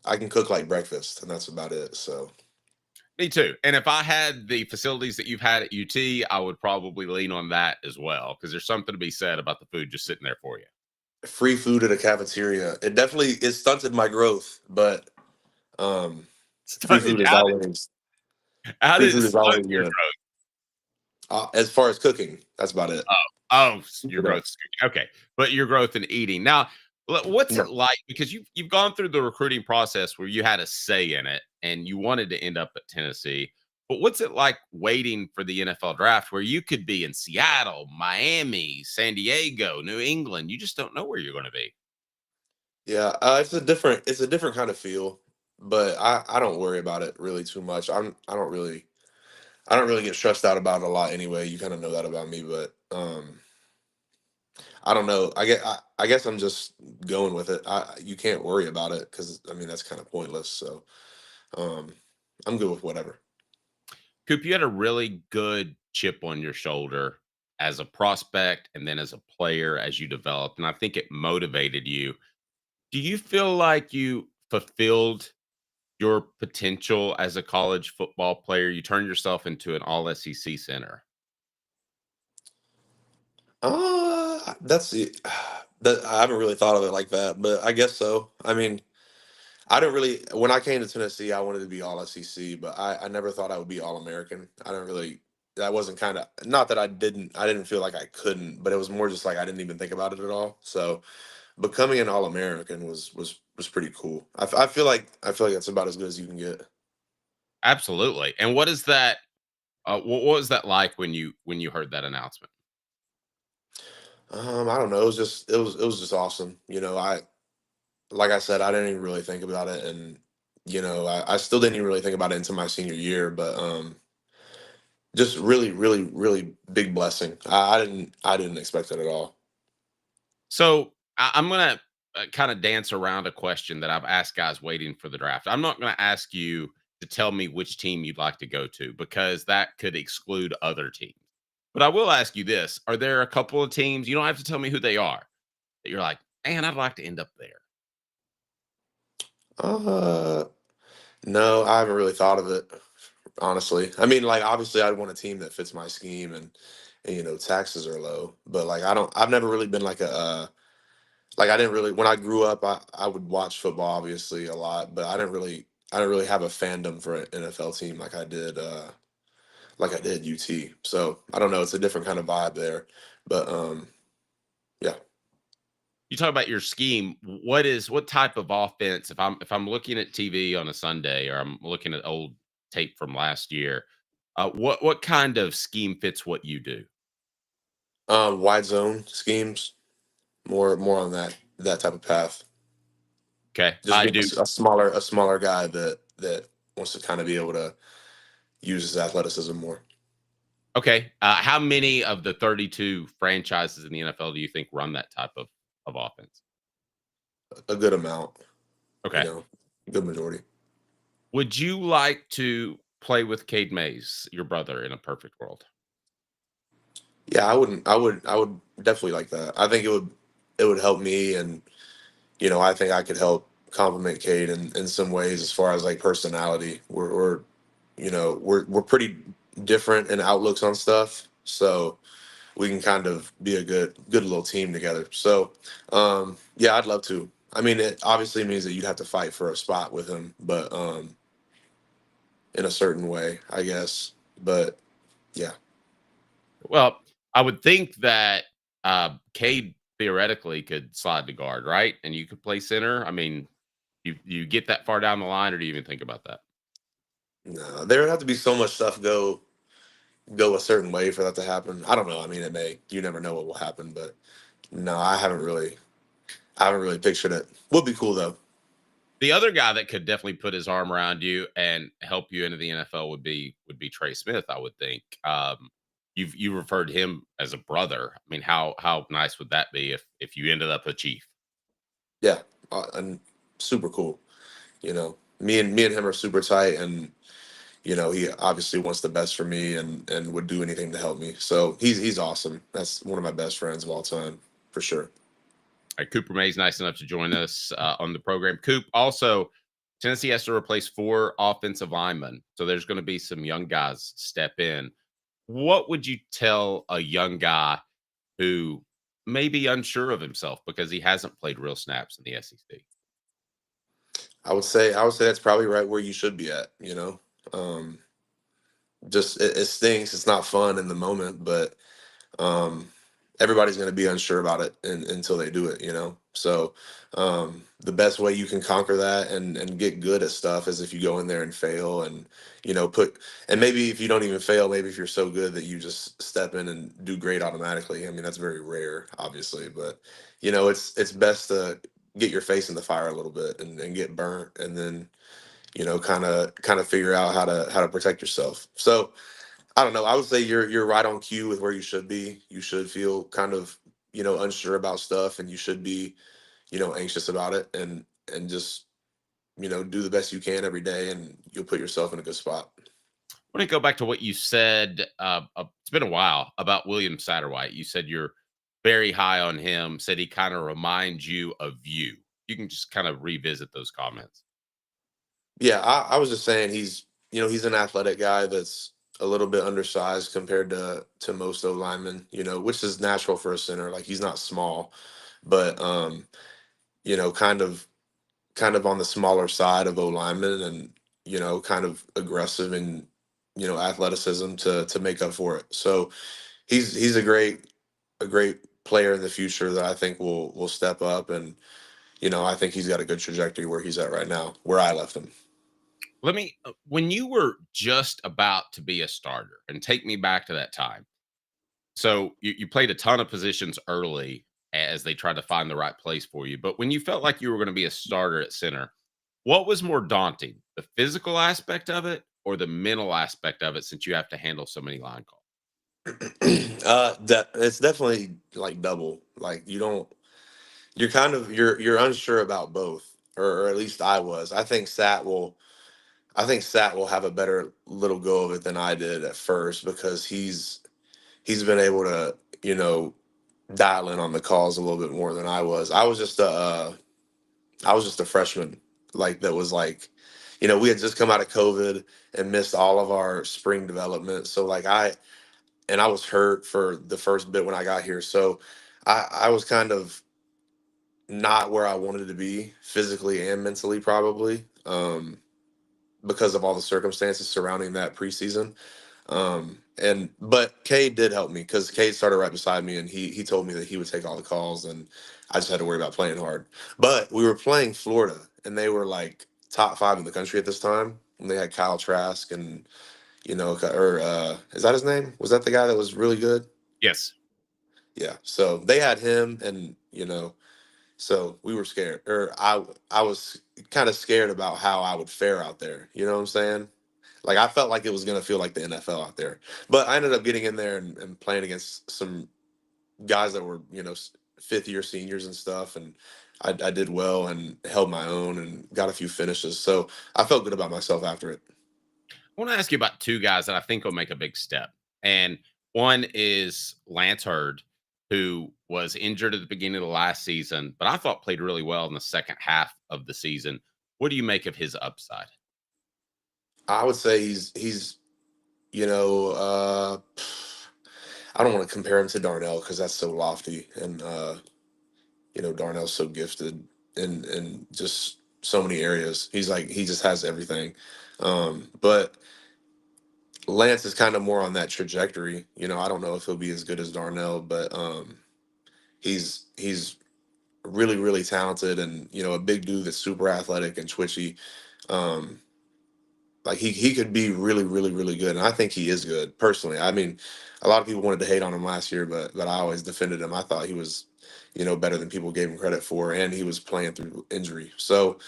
I can cook like breakfast, and that's about it. So. Me too. And if I had the facilities that you've had at UT, I would probably lean on that as well, because there's something to be said about the food just sitting there for you. Free food at a cafeteria. It stunted my growth, but free food is always. How did it stunt your growth? As far as cooking, that's about it. Oh, your growth. Okay, but your growth in eating. Now, What's No. it like? Because you've gone through the recruiting process where you had a say in it and you wanted to end up at Tennessee. But what's it like waiting for the NFL draft where you could be in Seattle, Miami, San Diego, New England? You just don't know where you're going to be. Yeah, it's a different kind of feel, but I don't worry about it really too much. I don't really get stressed out about it a lot anyway. You kind of know that about me, but I don't know. I guess I'm just going with it. You can't worry about it because I mean that's kind of pointless. So um, I'm good with whatever. Coop, you had a really good chip on your shoulder as a prospect and then as a player as you developed. And I think it motivated you. Do you feel like you fulfilled your potential as a college football player? You turned yourself into an all SEC center. That's it. That I haven't really thought of it like that, but I guess so. I mean, I didn't really when I came to Tennessee, I wanted to be all SEC, but I never thought I would be all American. I didn't really that wasn't kind of not that I didn't feel like I couldn't, but it was more just like I didn't even think about it at all. So becoming an all American was pretty cool. I feel like that's about as good as you can get. Absolutely. And what is that? What was that like when you heard that announcement? I don't know. It was just awesome. You know, I like I said, I didn't even really think about it, and you know, I still didn't even really think about it until my senior year. But just really big blessing. I didn't expect it at all. So I'm gonna kind of dance around a question that I've asked guys waiting for the draft. I'm not gonna ask you to tell me which team you'd like to go to because that could exclude other teams. But I will ask you this: are there a couple of teams, you don't have to tell me who they are, that you're like, man, I'd like to end up there? Uh, no, I haven't really thought of it honestly. I mean, like obviously, I'd want a team that fits my scheme and you know taxes are low. But like I don't, I've never really been like a like I didn't really when I grew up, I would watch football obviously a lot, but I didn't really have a fandom for an NFL team like I did UT. So I don't know, it's a different kind of vibe there. But yeah. You talk about your scheme. What type of offense? If I'm looking at TV on a Sunday or I'm looking at old tape from last year, what kind of scheme fits what you do? Wide zone schemes, more on that type of path. Okay, Just I being do. a smaller guy that wants to kind of be able to use his athleticism more. Okay, how many of the 32 franchises in the NFL do you think run that type of offense? A good amount, you Okay, know, good majority. would you like to play with Cade Mays, your brother, in a perfect world? Yeah, I would definitely like that. I think it would help me, and you know, I think I could help complement Cade in some ways as far as like personality. We're you know, we're pretty different in outlooks on stuff. So we can kind of be a good little team together. So yeah, I'd love to. I mean, it obviously means that you'd have to fight for a spot with him, but in a certain way, I guess. But yeah. Well, I would think that Cade theoretically could slide to guard, right? And you could play center. I mean, you get that far down the line, or do you even think about that? No, there would have to be so much stuff go a certain way for that to happen. I don't know. I mean, it may. You never know what will happen, but no, I haven't really pictured it. Would be cool though. The other guy that could definitely put his arm around you and help you into the NFL would be Trey Smith, I would think. You referred to him as a brother. I mean, how nice would that be if you ended up a chief? Yeah, and super cool. You know, me and him are super tight, and you know, he obviously wants the best for me and would do anything to help me. So he's awesome. That's one of my best friends of all time, for sure. All right, Cooper May's nice enough to join us on the program. Coop, also, Tennessee has to replace 4 offensive linemen. So there's going to be some young guys step in. What would you tell a young guy who may be unsure of himself because he hasn't played real snaps in the SEC? I would say that's probably right where you should be at, you know. Um, just it stinks. It's not fun in the moment, but um, everybody's going to be unsure about it until they do it, So the best way you can conquer that and get good at stuff is if you go in there and fail and, and maybe if you don't even fail, maybe if you're so good that you just step in and do great automatically. I mean, that's very rare, obviously, but it's best to get your face in the fire a little bit and get burnt and then, kind of figure out how to protect yourself. So, I don't know. I would say you're right on cue with where you should be. You should feel kind of, unsure about stuff and you should be, anxious about it and just, do the best you can every day and you'll put yourself in a good spot. I want to go back to what you said. It's been a while about William Satterwhite. You said you're very high on him, said he kind of reminds you of you. You can just kind of revisit those comments. Yeah, I was just saying he's an athletic guy that's a little bit undersized compared to most O linemen, which is natural for a center. Like he's not small, but kind of on the smaller side of O linemen and kind of aggressive and athleticism to make up for it. So he's a great player in the future that I think will step up and I think he's got a good trajectory where he's at right now, where I left him. When you were just about to be a starter, and take me back to that time. So you played a ton of positions early as they tried to find the right place for you. But when you felt like you were going to be a starter at center, what was more daunting, the physical aspect of it or the mental aspect of it, since you have to handle so many line calls? It's definitely like double. Like you're unsure about both, or at least I was. I think Sat will have a better little go of it than I did at first because he's been able to, dial in on the calls a little bit more than I was. I was just a freshman, like that was like, we had just come out of COVID and missed all of our spring development. So like I was hurt for the first bit when I got here. So I was kind of not where I wanted to be physically and mentally, probably, because of all the circumstances surrounding that preseason. But Cade did help me because Cade started right beside me and he told me that he would take all the calls and I just had to worry about playing hard. But we were playing Florida and they were like top 5 in the country at this time. And they had Kyle Trask and, is that his name? Was that the guy that was really good? Yes. Yeah. So they had him and, so we were scared, or I was kind of scared about how I would fare out there. You know what I'm saying? Like I felt like it was going to feel like the NFL out there, but I ended up getting in there and playing against some guys that were, 5th-year seniors and stuff. And I did well and held my own and got a few finishes. So I felt good about myself after it. I want to ask you about 2 guys that I think will make a big step. And one is Lance Hurd, who was injured at the beginning of the last season, but I thought played really well in the second half of the season. What do you make of his upside? I would say he's I don't want to compare him to Darnell because that's so lofty. And, Darnell's so gifted in just so many areas. He just has everything. But Lance is kind of more on that trajectory. I don't know if he'll be as good as Darnell, but he's really, really talented and, a big dude that's super athletic and twitchy. Like he could be really, really, really good. And I think he is good personally. I mean, a lot of people wanted to hate on him last year, but I always defended him. I thought he was, better than people gave him credit for, and he was playing through injury. So,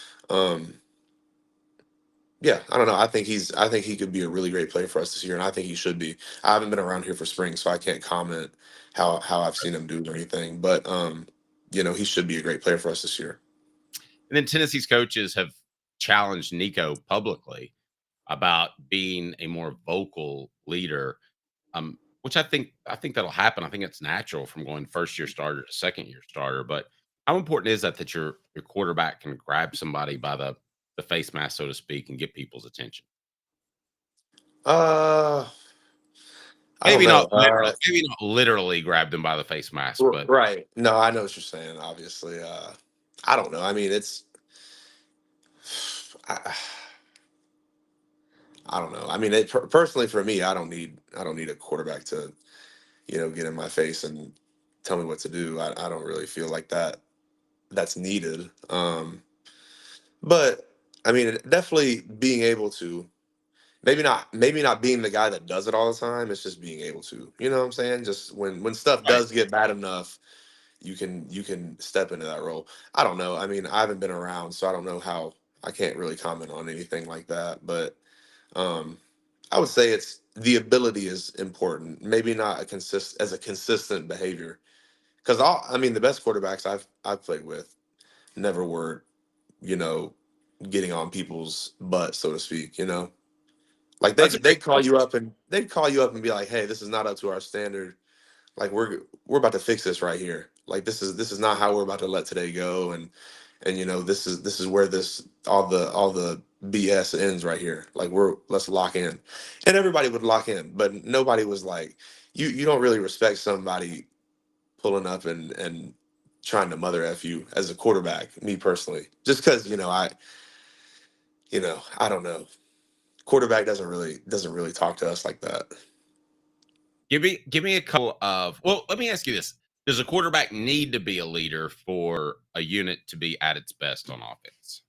yeah, I don't know. I think he could be a really great player for us this year, and I think he should be. I haven't been around here for spring, so I can't comment how I've seen him do or anything. But he should be a great player for us this year. And then Tennessee's coaches have challenged Nico publicly about being a more vocal leader, which I think that'll happen. I think it's natural from going first-year starter to second-year starter. But how important is that your quarterback can grab somebody by the face mask, so to speak, and get people's attention? Maybe not literally grab them by the face mask, but right. No, I know what you're saying. Obviously, I don't know. I mean, I don't know. I mean, personally for me, I don't need a quarterback to, get in my face and tell me what to do. I don't really feel like that's needed. But I mean, definitely being able to, maybe not being the guy that does it all the time. It's just being able to, you know what I'm saying? Just when stuff does get bad enough, you can step into that role. I don't know. I mean, I haven't been around, so I don't know how. I can't really comment on anything like that. But I would say it's the ability is important. Maybe not as a consistent behavior. Because I mean, the best quarterbacks I've played with never were, you know, getting on people's butt, so to speak. You know, like they call you up and be like, "Hey, this is not up to our standard. Like we're about to fix this right here. Like this is not how we're about to let today go." And you know, this is where this all the BS ends right here. Like let's lock in, and everybody would lock in, but nobody was like, you don't really respect somebody pulling up and trying to mother F you as a quarterback, me personally, just because, I don't know. Quarterback doesn't really talk to us like that. Give me a couple of, well, let me ask you this. Does a quarterback need to be a leader for a unit to be at its best on offense?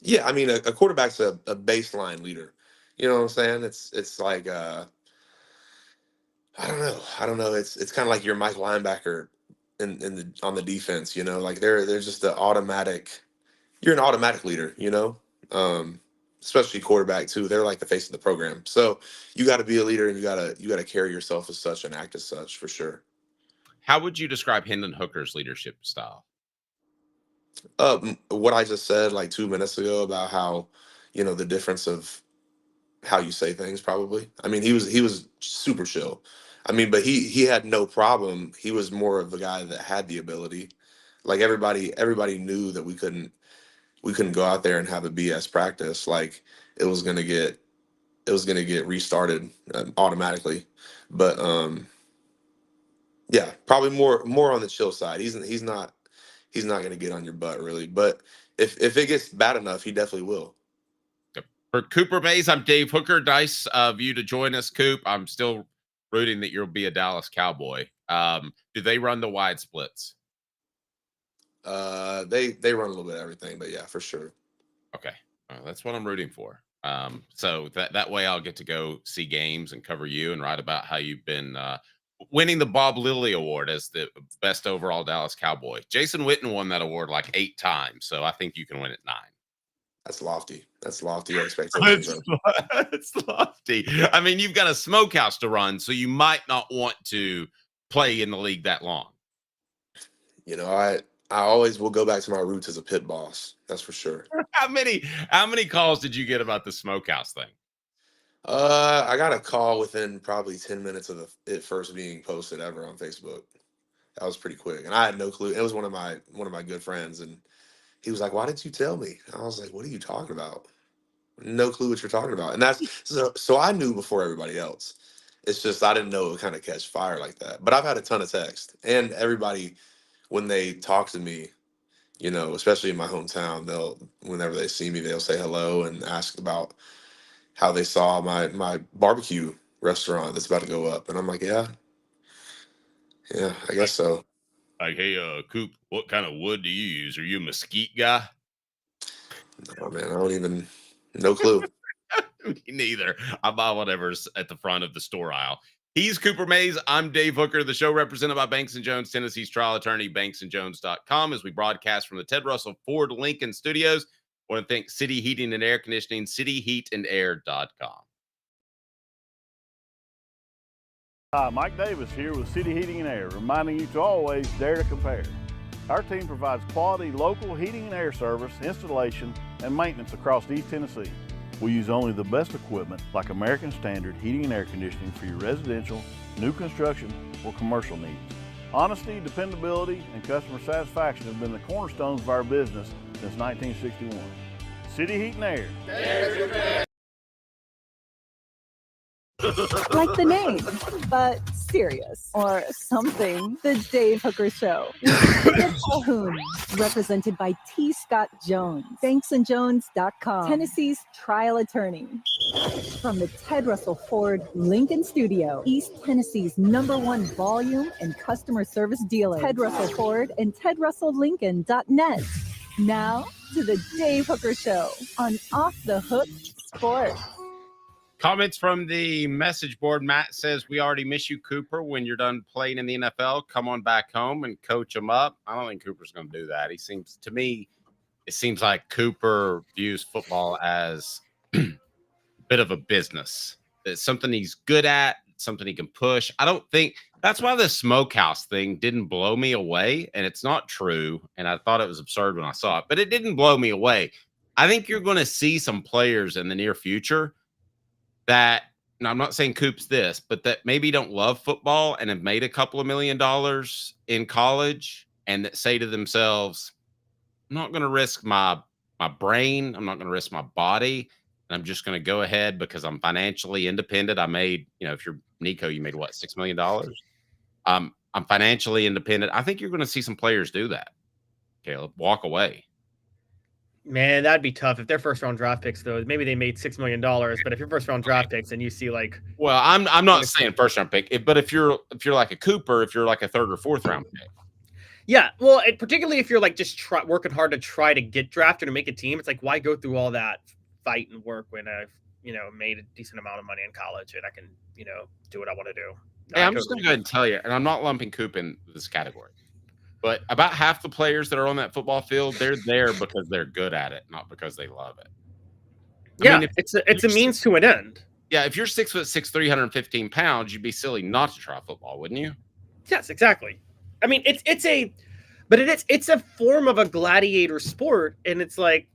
Yeah, I mean, a quarterback's a baseline leader. You know what I'm saying? It's like I don't know. It's kind of like your Mike linebacker on the defense. You know, like they're just the automatic. You're an automatic leader. You know, especially quarterback too. They're like the face of the program. So you got to be a leader, and you gotta carry yourself as such and act as such for sure. How would you describe Hendon Hooker's leadership style? What I just said like 2 minutes ago about how, the difference of how you say things probably. I mean, he was super chill. I mean, but he had no problem. He was more of a guy that had the ability. Like everybody knew that we couldn't go out there and have a BS practice. Like it was gonna get restarted automatically. But yeah, probably more on the chill side. He's not gonna get on your butt really. But if it gets bad enough, he definitely will. For Cooper Mays, I'm Dave Hooker. Nice of you to join us, Coop. I'm still rooting that you'll be a Dallas Cowboy. Do they run the wide splits? They run a little bit of everything, but yeah, for sure. Okay, that's what I'm rooting for. So that way I'll get to go see games and cover you and write about how you've been winning the Bob Lilly Award as the best overall Dallas Cowboy. Jason Witten won that award like 8 times, so I think you can win it 9. That's lofty. That's lofty expectations. It's lofty. I mean, you've got a smokehouse to run, so you might not want to play in the league that long. I always will go back to my roots as a pit boss. That's for sure. How many calls did you get about the smokehouse thing? I got a call within probably 10 minutes of it first being posted ever on Facebook. That was pretty quick, and I had no clue. It was one of my good friends, and he was like, "Why didn't you tell me?" I was like, "What are you talking about? No clue what you're talking about." And that's so I knew before everybody else. It's just I didn't know it would kind of catch fire like that. But I've had a ton of text, and everybody when they talk to me, especially in my hometown, whenever they see me, they'll say hello and ask about how they saw my barbecue restaurant that's about to go up, and I'm like, yeah, I guess so. Like, hey, Coop, what kind of wood do you use? Are you a mesquite guy? No, man, I don't even, no clue. Me neither. I buy whatever's at the front of the store aisle. He's Cooper Mays. I'm Dave Hooker, the show represented by Banks & Jones, Tennessee's trial attorney, banksandjones.com, as we broadcast from the Ted Russell Ford Lincoln Studios. I want to thank City Heating and Air Conditioning, cityheatandair.com. Hi, Mike Davis here with City Heating and Air, reminding you to always dare to compare. Our team provides quality local heating and air service, installation, and maintenance across East Tennessee. We use only the best equipment like American Standard heating and air conditioning for your residential, new construction, or commercial needs. Honesty, dependability, and customer satisfaction have been the cornerstones of our business since 1961. City Heat and Air. Like the name, but serious or something. The Dave Hooker Show. With Calhoun, represented by T. Scott Jones. BanksandJones.com. Tennessee's trial attorney. From the Ted Russell Ford Lincoln Studio, East Tennessee's #1 volume and customer service dealer. Ted Russell Ford and TedRussellLincoln.net. Now to the Dave Hooker Show on Off the Hook Sports. Comments from the message board. Matt says, we already miss you, Cooper. When you're done playing in the NFL, come on back home and coach them up. I don't think Cooper's going to do that. It seems like Cooper views football as a bit of a business. It's something he's good at, something he can push. I don't think that's why the smokehouse thing didn't blow me away. And it's not true. And I thought it was absurd when I saw it, but it didn't blow me away. I think you're going to see some players in the near future that, and I'm not saying Coop's this, but that maybe don't love football and have made a couple of $1 million in college and that say to themselves, I'm not going to risk my brain. I'm not going to risk my body. And I'm just going to go ahead because I'm financially independent. I made, if you're Nico, you made what, $6 million? I'm financially independent. I think you're going to see some players do that. Caleb, walk away. Man, that'd be tough if they're first round draft picks, though. Maybe they made $6 million, but if you're first round draft picks and you see well, I'm not saying first round pick, but if you're like a Cooper, if you're like a third or fourth round pick. Yeah, well, particularly if you're just working hard to try to get drafted or make a team, it's why go through all that fight and work when I've made a decent amount of money in college and I can do what I want to do. Hey, I'm just going to go ahead and tell you, and I'm not lumping Coop in this category, but about half the players that are on that football field, they're there because they're good at it, not because they love it. I mean, it's a means to an end. Yeah, if you're 6'6", 315 pounds, you'd be silly not to try football, wouldn't you? Yes, exactly. I mean, it's a form of a gladiator sport, and it's the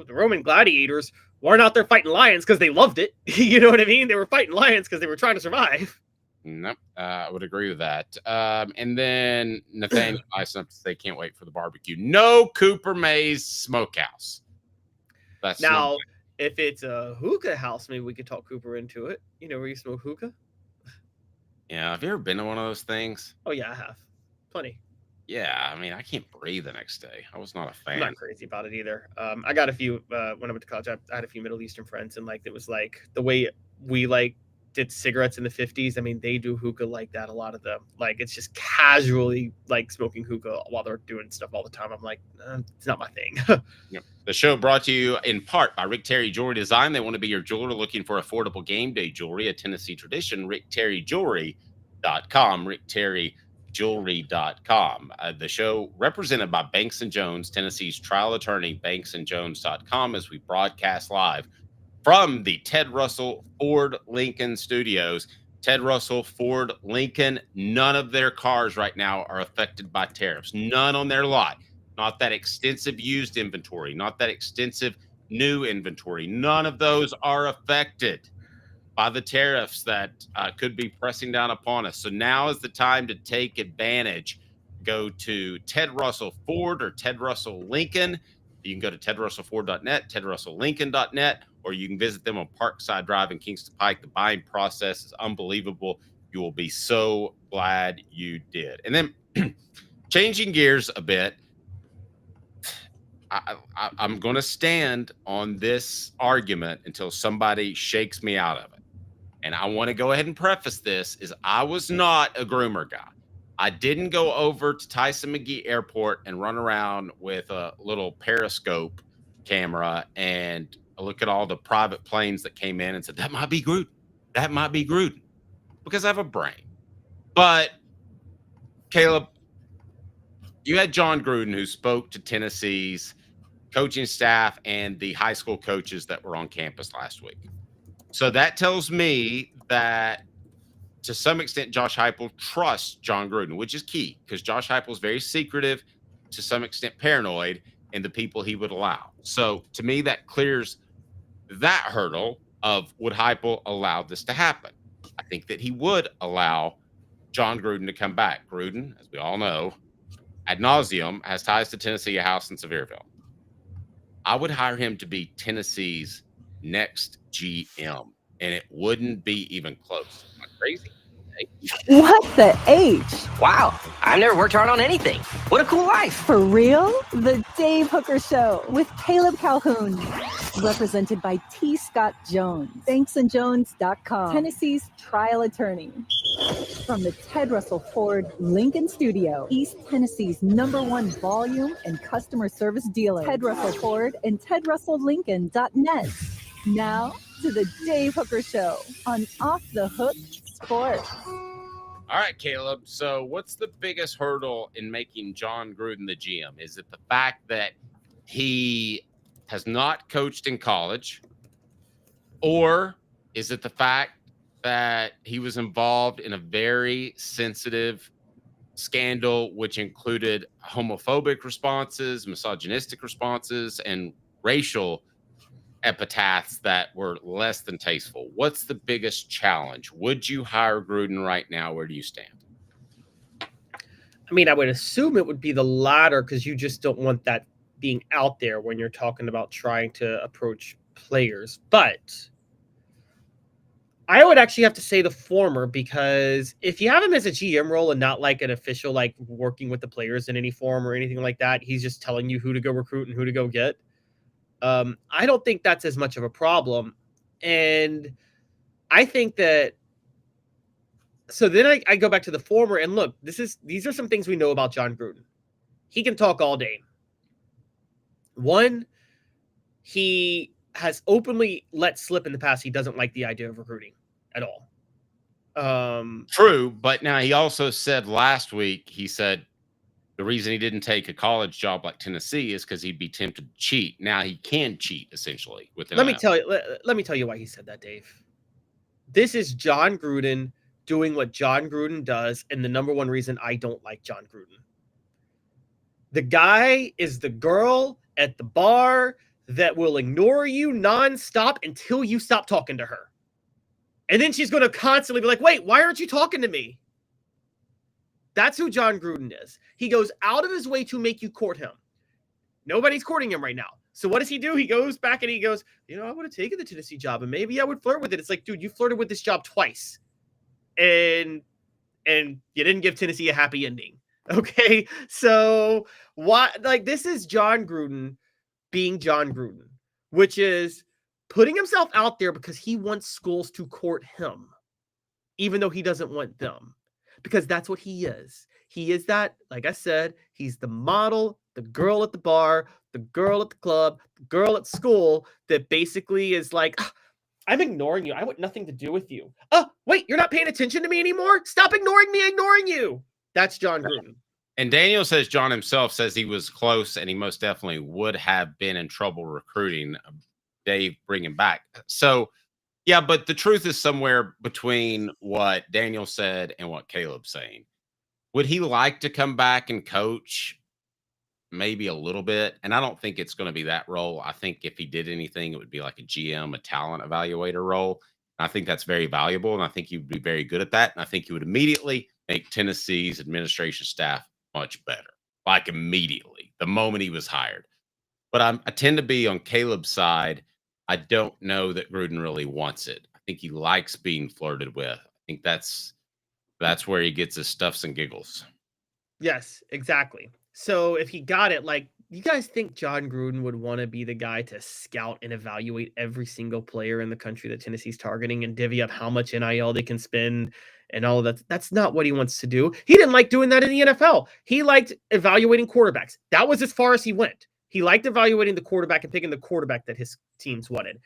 Roman gladiators weren't out there fighting lions because they loved it. You know what I mean? They were fighting lions because they were trying to survive. Nope, I would agree with that. And then Nathaniel, nice enough to say, can't wait for the barbecue. No Cooper Mays Smokehouse. That's now, if it's a hookah house, maybe we could talk Cooper into it. Where you smoke hookah. Yeah, have you ever been to one of those things? Oh yeah, I have. Plenty. Yeah, I mean, I can't breathe the next day. I was not a fan. I'm not crazy about it either. I got a few when I went to college. I had a few Middle Eastern friends, and it was the way we did cigarettes in the 50s. I mean, they do hookah like that. A lot of them, it's just casually smoking hookah while they're doing stuff all the time. I'm it's not my thing. Yep. The show brought to you in part by Rick Terry Jewelry Design. They want to be your jeweler looking for affordable game day jewelry, a Tennessee tradition. RickTerryJewelry.com. RickTerryJewelry.com. The show represented by Banks and Jones, Tennessee's trial attorney, BanksandJones.com, as we broadcast live from the Ted Russell Ford Lincoln Studios. Ted Russell Ford Lincoln, none of their cars right now are affected by tariffs. None on their lot. Not that extensive used inventory, not that extensive new inventory. None of those are affected by the tariffs that could be pressing down upon us. So now is the time to take advantage. Go to Ted Russell Ford or Ted Russell Lincoln. You can go to tedrussellford.net, tedrusselllincoln.net, or you can visit them on Parkside Drive in Kingston Pike. The buying process is unbelievable. You will be so glad you did. And then changing gears a bit, I'm going to stand on this argument until somebody shakes me out of it. And I want to go ahead and preface this is I was not a groomer guy. I didn't go over to Tyson McGee Airport and run around with a little periscope camera and look at all the private planes that came in and said, that might be Gruden. That might be Gruden. Because I have a brain. But, Caleb, you had John Gruden who spoke to Tennessee's coaching staff and the high school coaches that were on campus last week. So that tells me that to some extent, Josh Heupel trusts John Gruden, which is key because Josh Heupel is very secretive, to some extent paranoid in the people he would allow. So to me, that clears that hurdle of would Heupel allow this to happen? I think that he would allow John Gruden to come back. Gruden, as we all know, ad nauseum, has ties to Tennessee, a house in Sevierville. I would hire him to be Tennessee's next GM, and it wouldn't be even close. Am I crazy? What the H? Wow, I've never worked hard on anything. What a cool life. For real? The Dave Hooker Show with Caleb Calhoun. Represented by T. Scott Jones. Banksandjones.com. Tennessee's trial attorney. From the Ted Russell Ford Lincoln Studio, East Tennessee's #1 volume and customer service dealer. Ted Russell Ford and TedRussellLincoln.net. Now to the Dave Hooker Show on Off the Hook Sports. All right, Caleb. So what's the biggest hurdle in making John Gruden the GM? Is it the fact that he has not coached in college? Or is it the fact that he was involved in a very sensitive scandal, which included homophobic responses, misogynistic responses, and racial epithets that were less than tasteful? What's the biggest challenge? Would you hire Gruden right now? Where do you stand? I mean, I would assume it would be the latter because you just don't want that being out there when you're talking about trying to approach players. But I would actually have to say the former, because if you have him as a GM role and not like an official, like working with the players in any form or anything like that, he's just telling you who to go recruit and who to go get. I don't think that's as much of a problem. And I think that, so then I go back to the former, and look, these are some things we know about John Gruden. He can talk all day. One, he has openly let slip in the past he doesn't like the idea of recruiting at all. True, but now he also said last week, he said the reason he didn't take a college job like Tennessee is because he'd be tempted to cheat. Now he can cheat, essentially. Let me tell you why he said that, Dave. This is John Gruden doing what John Gruden does, and the #1 reason I don't like John Gruden. The guy is the girl at the bar that will ignore you nonstop until you stop talking to her. And then she's going to constantly be like, wait, why aren't you talking to me? That's who John Gruden is. He goes out of his way to make you court him. Nobody's courting him right now. So what does he do? He goes back and he goes, I would have taken the Tennessee job and maybe I would flirt with it. It's like, dude, you flirted with this job twice. And you didn't give Tennessee a happy ending. Okay? So this is John Gruden being John Gruden, which is putting himself out there because he wants schools to court him, even though he doesn't want them. Because that's what he is. He is that, like I said, he's the model, the girl at the bar, the girl at the club, the girl at school that basically is like, I'm ignoring you. I want nothing to do with you. Oh, wait, you're not paying attention to me anymore? Stop ignoring me, ignoring you. That's John Gruden. And Daniel says John himself says he was close and he most definitely would have been in trouble recruiting Dave, bring him back. So, yeah, but the truth is somewhere between what Daniel said and what Caleb's saying. Would he like to come back and coach? Maybe a little bit. And I don't think it's going to be that role. I think if he did anything, it would be like a GM, a talent evaluator role. I think that's very valuable. And I think he would be very good at that. And I think he would immediately make Tennessee's administration staff much better. Like immediately, the moment he was hired. But I tend to be on Caleb's side. I don't know that Gruden really wants it. I think he likes being flirted with. I think that's where he gets his stuffs and giggles. Yes, exactly. So if he got it, like, you guys think John Gruden would want to be the guy to scout and evaluate every single player in the country that Tennessee's targeting and divvy up how much NIL they can spend and all of that? That's not what he wants to do. He didn't like doing that in the NFL. He liked evaluating quarterbacks. That was as far as he went. He liked evaluating the quarterback and picking the quarterback that his teams wanted.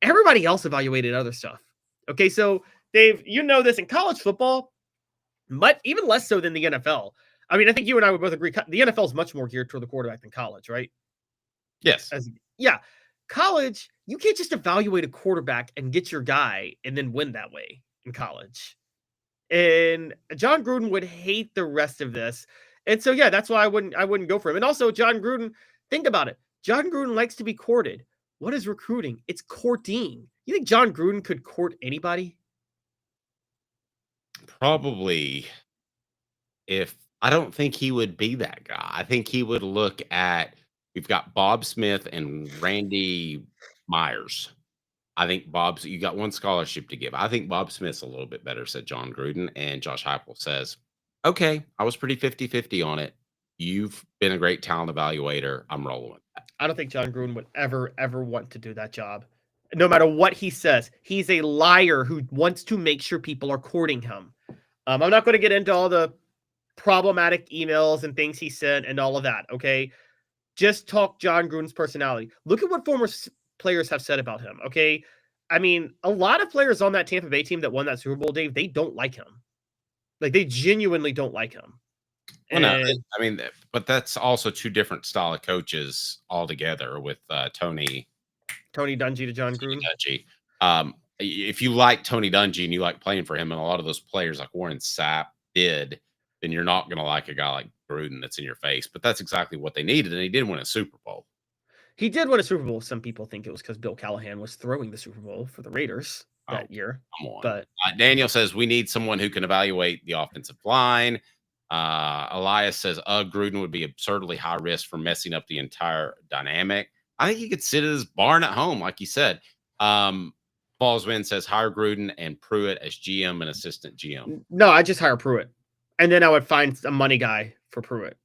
Everybody else evaluated other stuff. Okay, so Dave, you know this in college football, but even less so than the NFL. I mean, I think you and I would both agree the NFL is much more geared toward the quarterback than college, right? Yes. College, you can't just evaluate a quarterback and get your guy and then win that way in college. And John Gruden would hate the rest of this. And so, yeah, that's why I wouldn't go for him. And also, John Gruden, think about it. John Gruden likes to be courted. What is recruiting? It's courting. You think John Gruden could court anybody? Probably. I don't think he would be that guy. I think he would look at, we've got Bob Smith and Randy Myers. I think you got one scholarship to give. I think Bob Smith's a little bit better, said John Gruden. And Josh Heupel says, okay, I was pretty 50-50 on it. You've been a great talent evaluator. I'm rolling with that. I don't think John Gruden would ever want to do that job. No matter what he says, he's a liar who wants to make sure people are courting him. I'm not going to get into all the problematic emails and things he sent and all of that, okay? Just talk John Gruden's personality. Look at what former players have said about him, okay? I mean, a lot of players on that Tampa Bay team that won that Super Bowl, Dave, they don't like him. Like, they genuinely don't like him. Well, no, I mean, but that's also two different style of coaches altogether with Tony Dungy to John Gruden. Dungy. If you like Tony Dungy and you like playing for him, and a lot of those players like Warren Sapp did, then you're not going to like a guy like Gruden that's in your face. But that's exactly what they needed, and he did win a Super Bowl. He did win a Super Bowl. Some people think it was because Bill Callahan was throwing the Super Bowl for the Raiders that year. Come on. But Daniel says we need someone who can evaluate the offensive line. Elias says, Gruden would be absurdly high risk for messing up the entire dynamic. I think he could sit at his barn at home, like you said. Ballsman says, hire Gruden and Pruitt as GM and assistant GM. No, I just hire Pruitt. And then I would find a money guy for Pruitt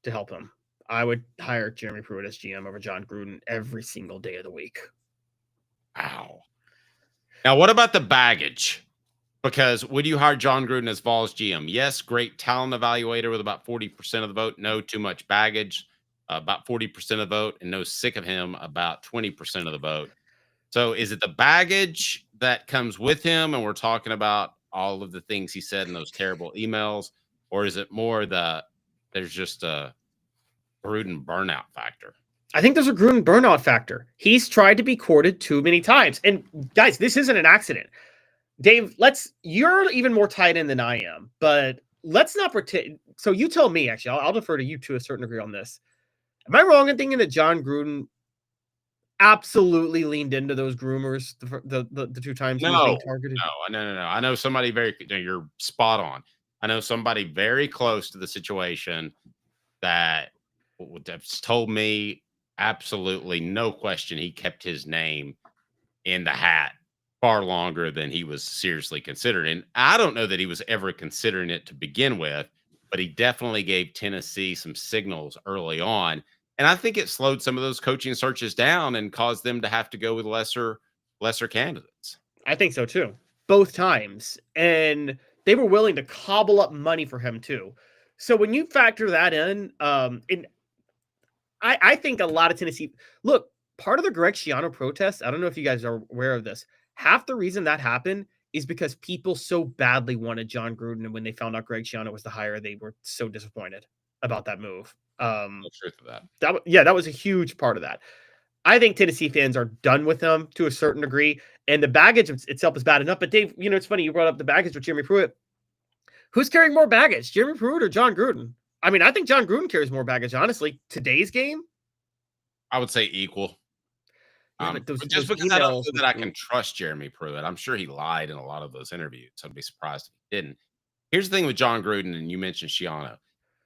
to help him. I would hire Jeremy Pruitt as GM over John Gruden every single day of the week. Wow. Now, what about the baggage? Because would you hire John Gruden as Vols GM? Yes, great talent evaluator with about 40% of the vote. No, too much baggage, about 40% of the vote. And no, sick of him, about 20% of the vote. So is it the baggage that comes with him? And we're talking about all of the things he said in those terrible emails. Or is it more there's just a Gruden burnout factor? I think there's a Gruden burnout factor. He's tried to be courted too many times. And guys, this isn't an accident. Dave, you're even more tied in than I am, but let's not pretend. So you tell me, actually, I'll defer to you to a certain degree on this. Am I wrong in thinking that John Gruden absolutely leaned into those groomers the two times he was being targeted? No. I know somebody you're spot on. I know somebody very close to the situation that has told me absolutely no question he kept his name in the hat far longer than he was seriously considered. And I don't know that he was ever considering it to begin with, but he definitely gave Tennessee some signals early on. And I think it slowed some of those coaching searches down and caused them to have to go with lesser candidates. I think so too. Both times. And they were willing to cobble up money for him too. So when you factor that in, I think a lot of Tennessee, look, part of the Greg Schiano protest, I don't know if you guys are aware of this, half the reason that happened is because people so badly wanted John Gruden, and when they found out Greg Schiano was the hire, they were so disappointed about that move. No truth of that. That was a huge part of that. I think Tennessee fans are done with him to a certain degree, and the baggage itself is bad enough. But Dave, it's funny you brought up the baggage with Jeremy Pruitt. Who's carrying more baggage, Jeremy Pruitt or John Gruden? I mean, I think John Gruden carries more baggage, honestly. Today's game, I would say equal. Yeah, just because I don't know that I can trust Jeremy Pruitt. I'm sure he lied in a lot of those interviews. I'd be surprised if he didn't. Here's the thing with John Gruden, and you mentioned Schiano.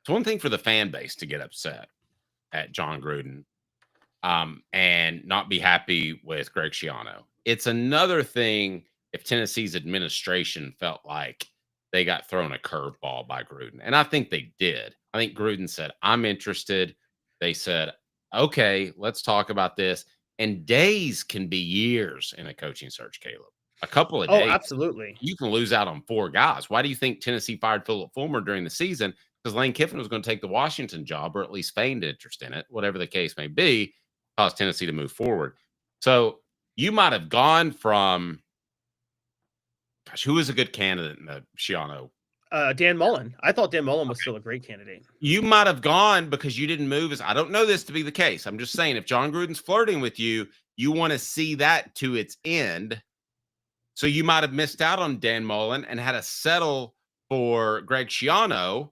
It's one thing for the fan base to get upset at John Gruden and not be happy with Greg Schiano. It's another thing if Tennessee's administration felt like they got thrown a curveball by Gruden. And I think they did. I think Gruden said, I'm interested. They said, okay, let's talk about this. And days can be years in a coaching search, Caleb. A couple of days. Oh, absolutely. You can lose out on 4 guys. Why do you think Tennessee fired Philip Fulmer during the season? Because Lane Kiffin was going to take the Washington job, or at least feigned interest in it, whatever the case may be, cause Tennessee to move forward. So you might have gone from, who was a good candidate in the Schiano? Dan Mullen. I thought Dan Mullen was still a great candidate. You might have gone because you didn't move. I don't know this to be the case. I'm just saying, if John Gruden's flirting with you, you want to see that to its end. So you might have missed out on Dan Mullen and had to settle for Greg Schiano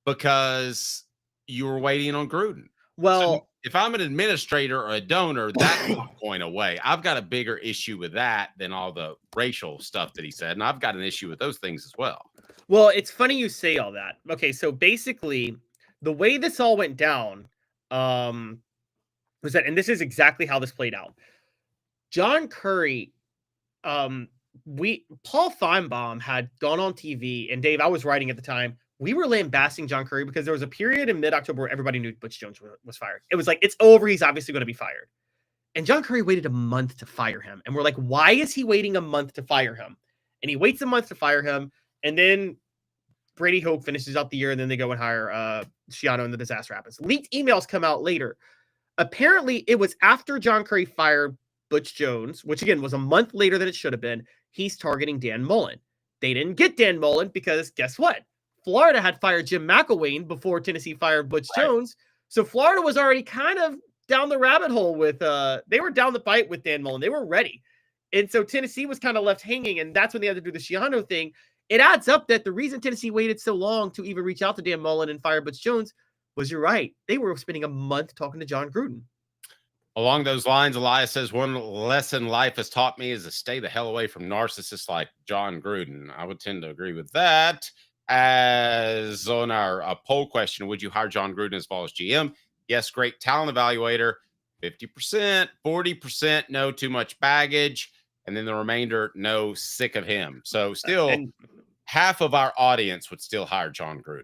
because you were waiting on Gruden. Well, so if I'm an administrator or a donor, that's not going away. I've got a bigger issue with that than all the racial stuff that he said. And I've got an issue with those things as well. Well, it's funny you say all that. Okay, so basically, the way this all went down was that, and this is exactly how this played out. John Curry Paul Feinbaum had gone on TV, and Dave, I was writing at the time. We were lambasting John Curry because there was a period in mid-October where everybody knew Butch Jones was fired. It was like, it's over. He's obviously going to be fired. And John Curry waited a month to fire him. And we're like, why is he waiting a month to fire him? And he waits a month to fire him. And then Brady Hoke finishes out the year, and then they go and hire Schiano, and the disaster happens. Leaked emails come out later. Apparently, it was after John Curry fired Butch Jones, which again was a month later than it should have been. He's targeting Dan Mullen. They didn't get Dan Mullen because guess what? Florida had fired Jim McElwain before Tennessee fired Butch Jones. So Florida was already kind of down the rabbit hole with, they were down the fight with Dan Mullen. They were ready. And so Tennessee was kind of left hanging, and that's when they had to do the Schiano thing. It adds up that the reason Tennessee waited so long to even reach out to Dan Mullen and fire Butch Jones was, you're right, they were spending a month talking to John Gruden. Along those lines, Elias says, one lesson life has taught me is to stay the hell away from narcissists like John Gruden. I would tend to agree with that. As on our poll question, would you hire John Gruden as Vols GM? Yes, great talent evaluator. 50%, 40%, no, too much baggage. And then the remainder, no, sick of him. So still, half of our audience would still hire John Gruden.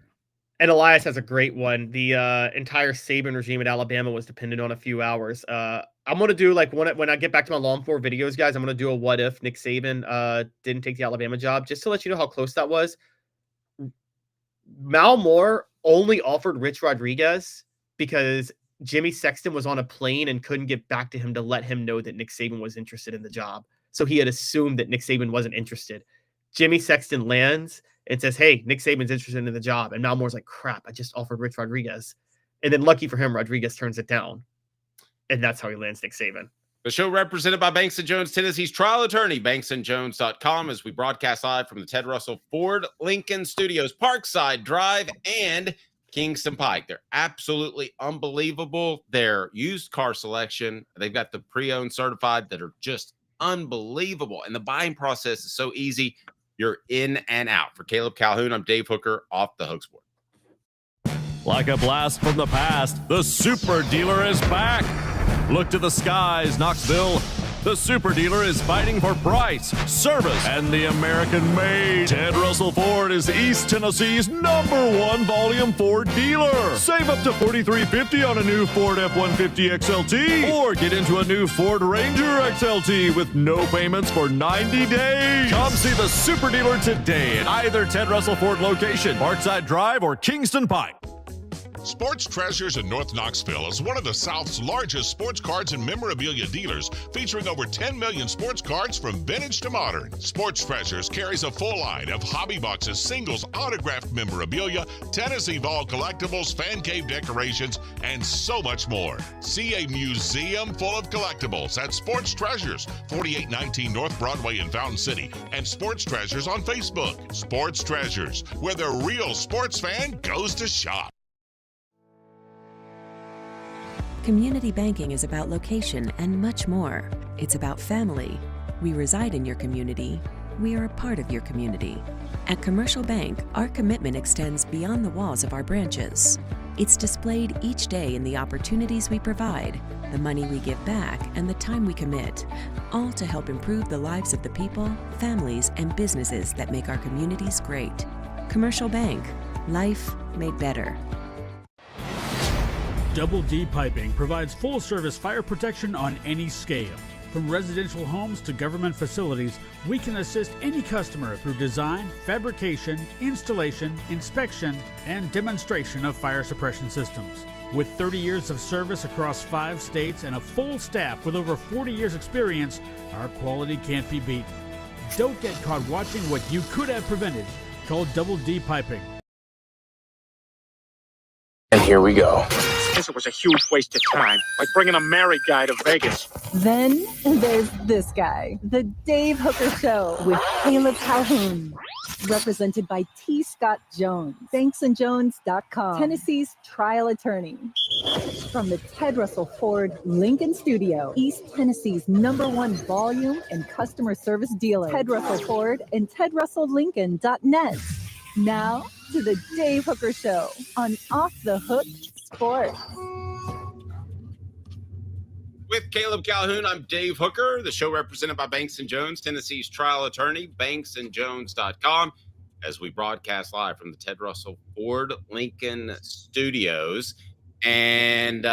And Elias has a great one. The entire Saban regime at Alabama was dependent on a few hours. I'm going to do like when I get back to my Lawn 4 videos, guys, I'm going to do a what if Nick Saban didn't take the Alabama job, just to let you know how close that was. Mal Moore only offered Rich Rodriguez because Jimmy Sexton was on a plane and couldn't get back to him to let him know that Nick Saban was interested in the job. So he had assumed that Nick Saban wasn't interested. Jimmy Sexton lands and says, hey, Nick Saban's interested in the job. And Mal Moore's like, crap, I just offered Rich Rodriguez. And then lucky for him, Rodriguez turns it down. And that's how he lands Nick Saban. The show represented by Banks & Jones, Tennessee's trial attorney, banksandjones.com, as we broadcast live from the Ted Russell Ford Lincoln Studios, Parkside Drive, and Kingston Pike. They're absolutely unbelievable. Their used car selection, they've got the pre-owned certified that are just unbelievable. And the buying process is so easy. You're in and out. For Caleb Calhoun, I'm Dave Hooker, off the Hook Sport. Like a blast from the past, the Super Dealer is back. Look to the skies, Knoxville. The Super Dealer is fighting for price, service, and the American-made. Ted Russell Ford is East Tennessee's #1 volume Ford dealer. Save up to $4,350 on a new Ford F-150 XLT, or get into a new Ford Ranger XLT with no payments for 90 days. Come see the Super Dealer today at either Ted Russell Ford location, Parkside Drive, or Kingston Pike. Sports Treasures in North Knoxville is one of the South's largest sports cards and memorabilia dealers, featuring over 10 million sports cards from vintage to modern. Sports Treasures carries a full line of hobby boxes, singles, autographed memorabilia, Tennessee Vol collectibles, fan cave decorations, and so much more. See a museum full of collectibles at Sports Treasures, 4819 North Broadway in Fountain City, and Sports Treasures on Facebook. Sports Treasures, where the real sports fan goes to shop. Community banking is about location and much more. It's about family. We reside in your community. We are a part of your community. At Commercial Bank, our commitment extends beyond the walls of our branches. It's displayed each day in the opportunities we provide, the money we give back, and the time we commit, all to help improve the lives of the people, families, and businesses that make our communities great. Commercial Bank, life made better. Double D Piping provides full-service fire protection on any scale. From residential homes to government facilities, we can assist any customer through design, fabrication, installation, inspection, and demonstration of fire suppression systems. With 30 years of service across 5 states and a full staff with over 40 years experience, our quality can't be beaten. Don't get caught watching what you could have prevented. Call Double D Piping. And here we go. It was a huge waste of time, like bringing a married guy to Vegas. Then there's this guy, the Dave Hooker Show with Caleb Calhoun. Represented by T. Scott Jones, banksandjones.com, Tennessee's trial attorney. From the Ted Russell Ford Lincoln Studio, East Tennessee's #1 volume and customer service dealer, Ted Russell Ford and TedRussellLincoln.net. Now to the Dave Hooker Show on Off the Hook Sports. With Caleb Calhoun, I'm Dave Hooker. The show represented by Banks & Jones, Tennessee's trial attorney, banksandjones.com, as we broadcast live from the Ted Russell Ford Lincoln Studios. And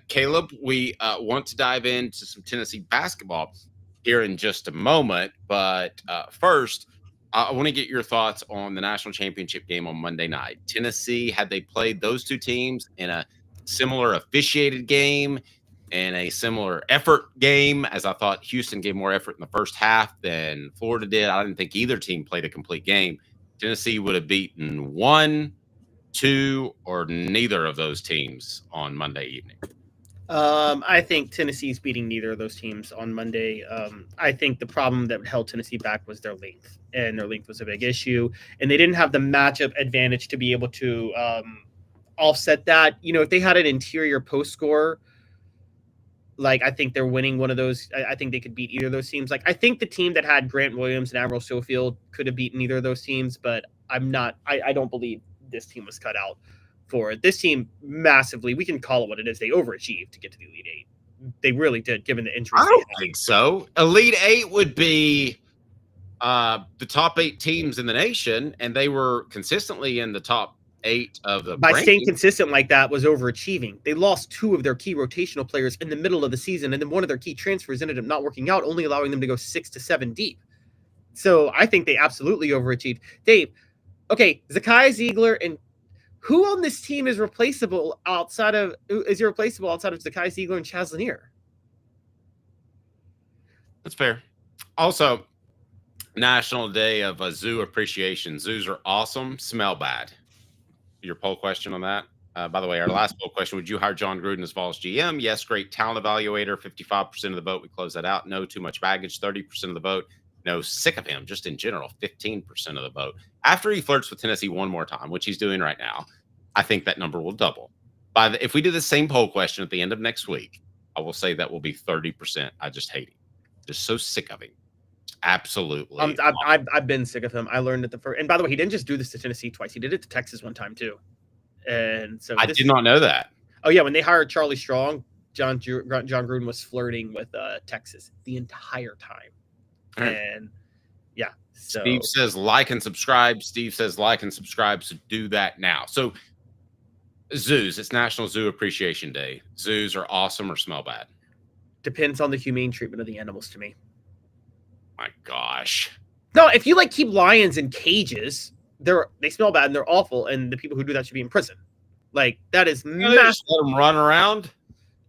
Caleb, we want to dive into some Tennessee basketball here in just a moment. But first, I want to get your thoughts on the national championship game on Monday night. Tennessee, had they played those two teams in a similar officiated game and a similar effort game, as I thought Houston gave more effort in the first half than Florida did. I didn't think either team played a complete game. Tennessee would have beaten 1, 2, or neither of those teams on Monday evening. I think Tennessee's beating neither of those teams on Monday. I think the problem that held Tennessee back was their length, and their length was a big issue. And they didn't have the matchup advantage to be able to offset that. You know, if they had an interior post scorer, like, I think they're winning one of those. I think they could beat either of those teams. Like, I think the team that had Grant Williams and Admiral Schofield could have beaten either of those teams, but I don't believe this team was cut out for it. This team massively, we can call it what it is. They overachieved to get to the Elite Eight. They really did, given the injuries. I don't think so. Elite Eight would be the top 8 teams in the nation, and they were consistently in the top 8 of the by rankings. staying consistent like that was overachieving. They lost 2 of their key rotational players in the middle of the season, and then one of their key transfers ended up not working out, only allowing them to go 6 to 7 deep. So I think they absolutely overachieved. Dave, okay, Zakai Ziegler, and who on this team is replaceable outside of Zakai Ziegler and Chaz Lanier? That's fair. Also, National Day of Zoo Appreciation. Zoos are awesome, smell bad. Your poll question on that. By the way, our last poll question: would you hire John Gruden as Vols GM? Yes, great talent evaluator. 55% of the vote. We close that out. No, too much baggage. 30% of the vote. No, sick of him. Just in general, 15% of the vote. After he flirts with Tennessee one more time, which he's doing right now, I think that number will double. If we do the same poll question at the end of next week, I will say that will be 30%. I just hate him. Just so sick of him. Absolutely. I've been sick of him. I learned at the first. And by the way, he didn't just do this to Tennessee twice. He did it to Texas one time too. And so I did not know that. Oh yeah, when they hired Charlie Strong, John Gruden was flirting with Texas the entire time. Right. And yeah, so Steve says like and subscribe. So do that now. So zoos, it's National Zoo Appreciation Day. Zoos are awesome or smell bad? Depends on the humane treatment of the animals to me. My gosh. No, if you like keep lions in cages, they smell bad and they're awful, and the people who do that should be in prison. Like, that is massive. Let them run around.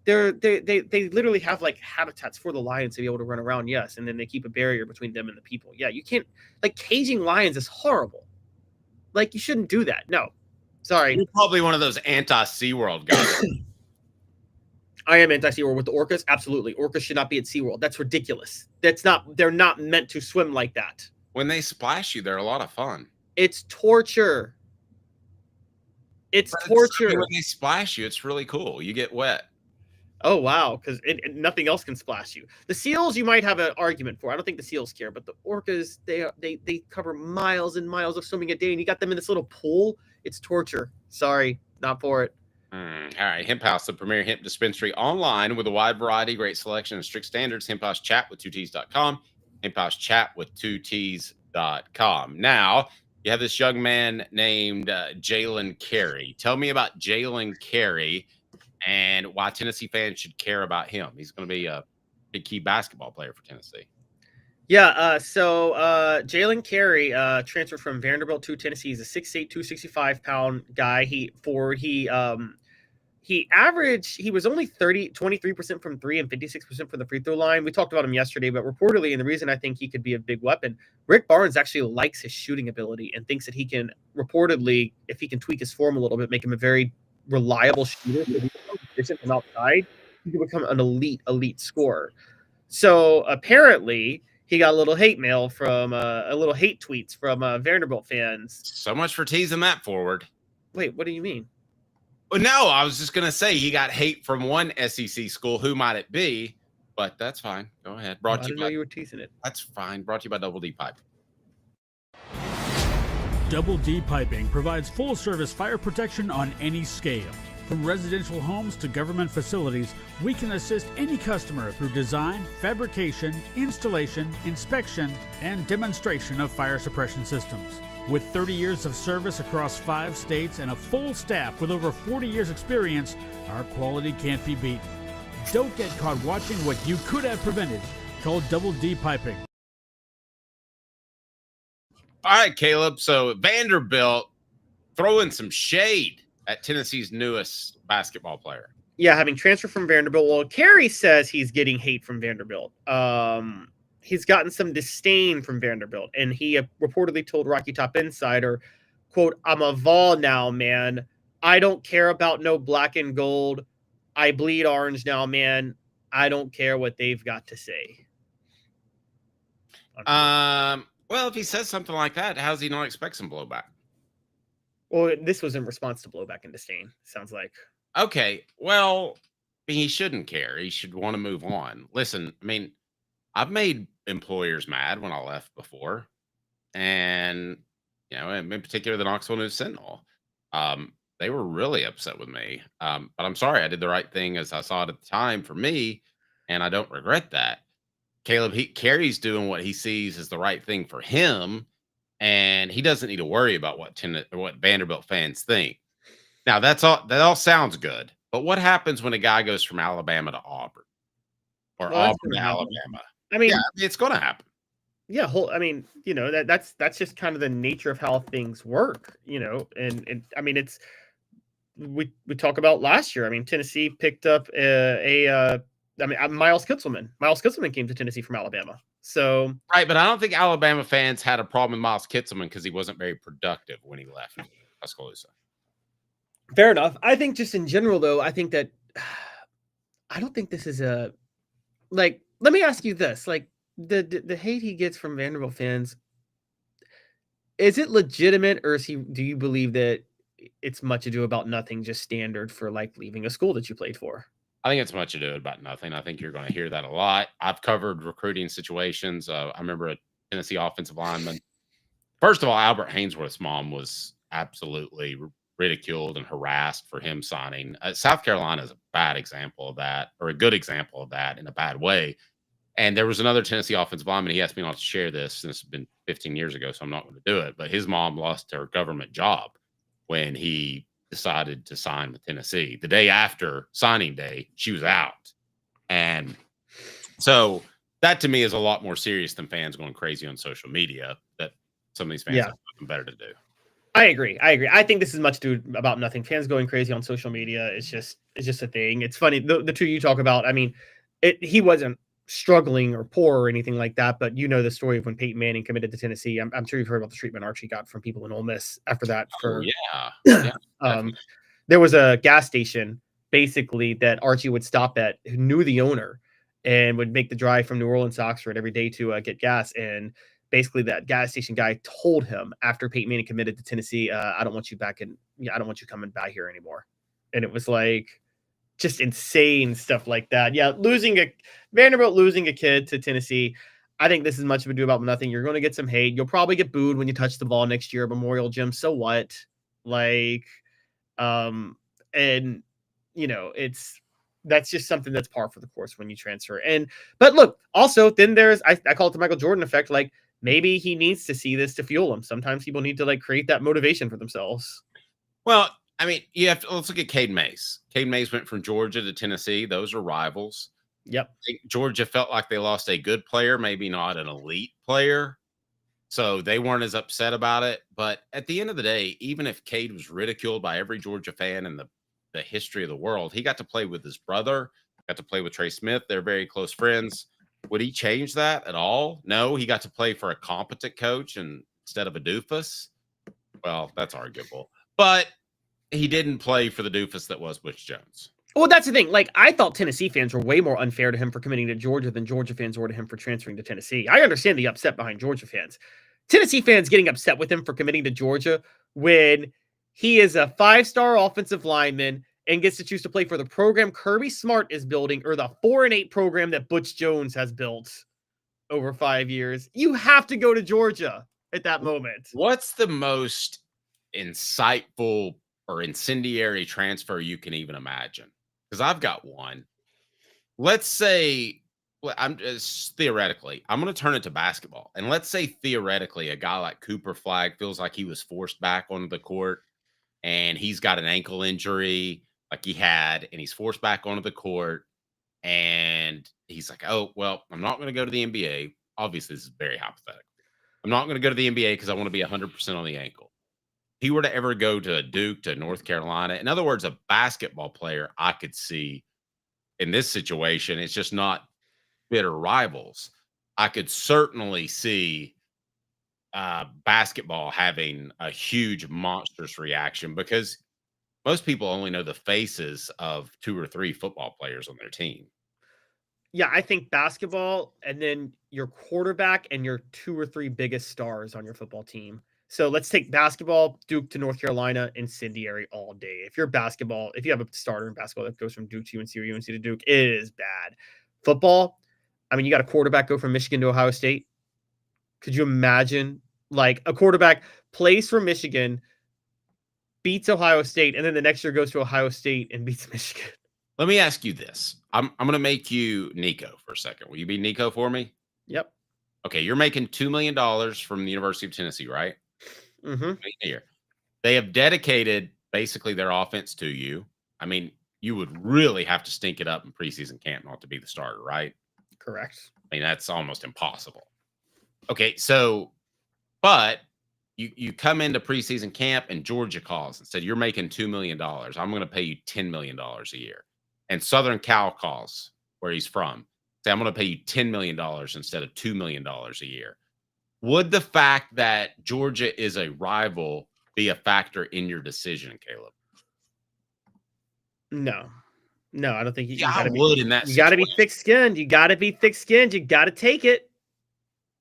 They literally have like habitats for the lions to be able to run around, yes, and then they keep a barrier between them and the people. Yeah, you can't, like, caging lions is horrible. Like, you shouldn't do that. No, sorry. You're probably one of those anti-SeaWorld guys. I am anti-SeaWorld with the orcas. Absolutely. Orcas should not be at SeaWorld. That's ridiculous. They're not meant to swim like that. When they splash you, they're a lot of fun. It's torture. It's torture. When they splash you, it's really cool. You get wet. Oh, wow. Because nothing else can splash you. The seals, you might have an argument for. I don't think the seals care, but the orcas, they cover miles and miles of swimming a day, and you got them in this little pool. It's torture. Sorry, not for it. All right. Hemp House, the premier hemp dispensary online with a wide variety, great selection, and strict standards. Hemp House Chat with 2Ts.com. Hemp House Chat with 2Ts.com. Now, you have this young man named Jaylen Carey. Tell me about Jaylen Carey and why Tennessee fans should care about him. He's going to be a big key basketball player for Tennessee. Yeah, so Jaylen Carey transferred from Vanderbilt to Tennessee. He's a 6'8", 265-pound guy. He was only 23% from 3 and 56% from the free throw line. We talked about him yesterday, but reportedly, and the reason I think he could be a big weapon, Rick Barnes actually likes his shooting ability and thinks that he can, reportedly, if he can tweak his form a little bit, make him a very reliable shooter. So he becomes efficient from outside, he can become an elite scorer. So apparently, he got a little hate mail from hate tweets from Vanderbilt fans. So much for teasing that forward. Wait, what do you mean? Well, no, I was just going to say he got hate from one SEC school. Who might it be? But that's fine. Go ahead. I didn't know you were teasing it. That's fine. Brought to you by Double D Pipe. Double D Piping provides full-service fire protection on any scale. From residential homes to government facilities, we can assist any customer through design, fabrication, installation, inspection, and demonstration of fire suppression systems. With 30 years of service across 5 states and a full staff with over 40 years experience, our quality can't be beaten. Don't get caught watching what you could have prevented. Call Double D Piping. All right, Caleb. So Vanderbilt throwing some shade at Tennessee's newest basketball player. Yeah, having transferred from Vanderbilt. Well, Carey says he's getting hate from Vanderbilt. He's gotten some disdain from Vanderbilt, and he reportedly told Rocky Top Insider, quote, "I'm a Vol now, man. I don't care about no black and gold. I bleed orange now, man. I don't care what they've got to say." Well, if he says something like that, how does he not expect some blowback? Well, this was in response to blowback and disdain, sounds like. Okay, well, he shouldn't care. He should want to move on. Listen, I mean, I've made employers mad when I left before. And, in particular, the Knoxville News Sentinel. They were really upset with me. But I'm sorry, I did the right thing as I saw it at the time for me, and I don't regret that. Caleb, Carey's doing what he sees as the right thing for him, and he doesn't need to worry about what Vanderbilt fans think. Now, that all sounds good, but what happens when a guy goes from Alabama to Auburn, or Auburn to Alabama? I mean, it's going to happen. Yeah, that's just kind of the nature of how things work, and I mean, it's we talk about last year. I mean, Tennessee picked up Miles Kitselman. Miles Kitselman came to Tennessee from Alabama. So right, but I don't think Alabama fans had a problem with Miles Kitselman because he wasn't very productive when he left Tuscaloosa. Fair enough. I think just in general, though, I think that I don't think this is a let me ask you this: the hate he gets from Vanderbilt fans, is it legitimate, or do you believe that it's much ado about nothing, just standard for leaving a school that you played for? I think it's much ado about nothing. I think you're going to hear that a lot. I've covered recruiting situations. I remember a Tennessee offensive lineman. First of all, Albert Haynesworth's mom was absolutely ridiculed and harassed for him signing. South Carolina is a bad example of that, or a good example of that in a bad way. And there was another Tennessee offensive lineman. He asked me not to share this, and it's been 15 years ago, so I'm not going to do it. But his mom lost her government job when he decided to sign with Tennessee. The day after signing day, she was out. And so that to me is a lot more serious than fans going crazy on social media, that some of these fans have nothing better to do. I agree. I think this is much ado about nothing. Fans going crazy on social media is just a thing. It's funny. The two you talk about, I mean, he wasn't struggling or poor or anything like that, but the story of when Peyton Manning committed to Tennessee. I'm sure you've heard about the treatment Archie got from people in Ole Miss after that. There was a gas station basically that Archie would stop at, who knew the owner and would make the drive from New Orleans to Oxford every day to get gas. And basically that gas station guy told him after Peyton Manning committed to Tennessee, I don't want you back I don't want you coming by here anymore. And it was just insane stuff like that. Yeah, Vanderbilt losing a kid to Tennessee. I think this is much of ado about nothing. You're going to get some hate. You'll probably get booed when you touch the ball next year at Memorial Gym. So what? That's just something that's par for the course when you transfer. But look, also then there's I call it the Michael Jordan effect. Maybe he needs to see this to fuel him. Sometimes people need to create that motivation for themselves. Well, I mean, let's look at Cade Mays. Cade Mays went from Georgia to Tennessee. Those are rivals. Yep. I think Georgia felt like they lost a good player, maybe not an elite player. So they weren't as upset about it. But at the end of the day, even if Cade was ridiculed by every Georgia fan in the history of the world, he got to play with his brother, got to play with Trey Smith. They're very close friends. Would he change that at all? No, he got to play for a competent coach instead of a doofus. Well, that's arguable. But he didn't play for the doofus that was Butch Jones. Well, that's the thing. I thought Tennessee fans were way more unfair to him for committing to Georgia than Georgia fans were to him for transferring to Tennessee. I understand the upset behind Georgia fans. Tennessee fans getting upset with him for committing to Georgia when he is a 5-star offensive lineman and gets to choose to play for the program Kirby Smart is building, or the 4-8 program that Butch Jones has built over 5 years. You have to go to Georgia at that moment. What's the most insightful or incendiary transfer you can even imagine? Because I've got one. Let's say, well, I'm just theoretically, I'm going to turn it to basketball. And let's say theoretically, a guy like Cooper Flagg feels like he was forced back onto the court and he's got an ankle injury like he had, and he's forced back onto the court. And he's like, oh, well, I'm not going to go to the NBA. Obviously, this is very hypothetical. I'm not going to go to the NBA because I want to be 100% on the ankle. If he were to ever go to Duke, to North Carolina, in other words, a basketball player I could see in this situation, it's just not bitter rivals. I could certainly see basketball having a huge monstrous reaction because most people only know the faces of 2 or 3 football players on their team. Yeah, I think basketball and then your quarterback and your 2 or 3 biggest stars on your football team. So let's take basketball, Duke to North Carolina, incendiary all day. If you're basketball, if you have a starter in basketball that goes from Duke to UNC or UNC to Duke, it is bad. Football, I mean, you got a quarterback go from Michigan to Ohio State. Could you imagine like a quarterback plays for Michigan, beats Ohio State, and then the next year goes to Ohio State and beats Michigan? Let me ask you this. I'm going to make you Nico for a second. Will you be Nico for me? Yep. Okay, you're making $2 million from the University of Tennessee, right? Mm-hmm. Here. They have dedicated basically their offense to you. I mean, you would really have to stink it up in preseason camp not to be the starter, right? Correct. I mean, that's almost impossible. Okay, so, but you come into preseason camp and Georgia calls and said, you're making $2 million. I'm going to pay you $10 million a year. And Southern Cal calls, where he's from, say, I'm going to pay you $10 million instead of $2 million a year. Would the fact that Georgia is a rival be a factor in your decision, Caleb? No, I don't think you I would in that. You got to be thick-skinned. You got to be thick-skinned. You got to take it.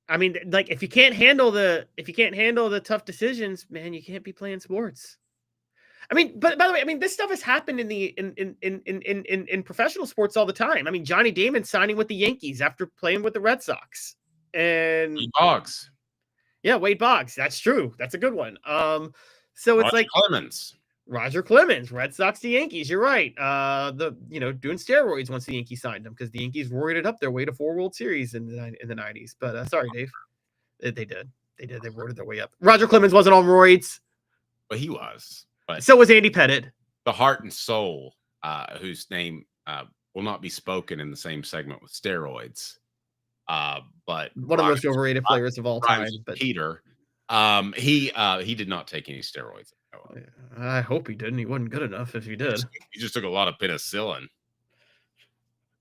I mean, like if you can't handle the tough decisions, man, you can't be playing sports. I mean, but by the way, I mean this stuff has happened in professional sports all the time. I mean, Johnny Damon signing with the Yankees after playing with the Red Sox, and Wade Boggs. Yeah, Wade Boggs. That's true. That's a good one. So it's like Roger Clemens, Red Sox to Yankees. You're right. Doing steroids once the Yankees signed him because the Yankees roided up their way to 4 World Series in the 90s. But sorry, Dave, they did. They roided their way up. Roger Clemens wasn't on roids, but he was. But so was Andy Pettit. The heart and soul, whose name will not be spoken in the same segment with steroids. But one of the most overrated players of all time. But Peter, he did not take any steroids. I hope he didn't. He wasn't good enough if he did. He just took a lot of penicillin.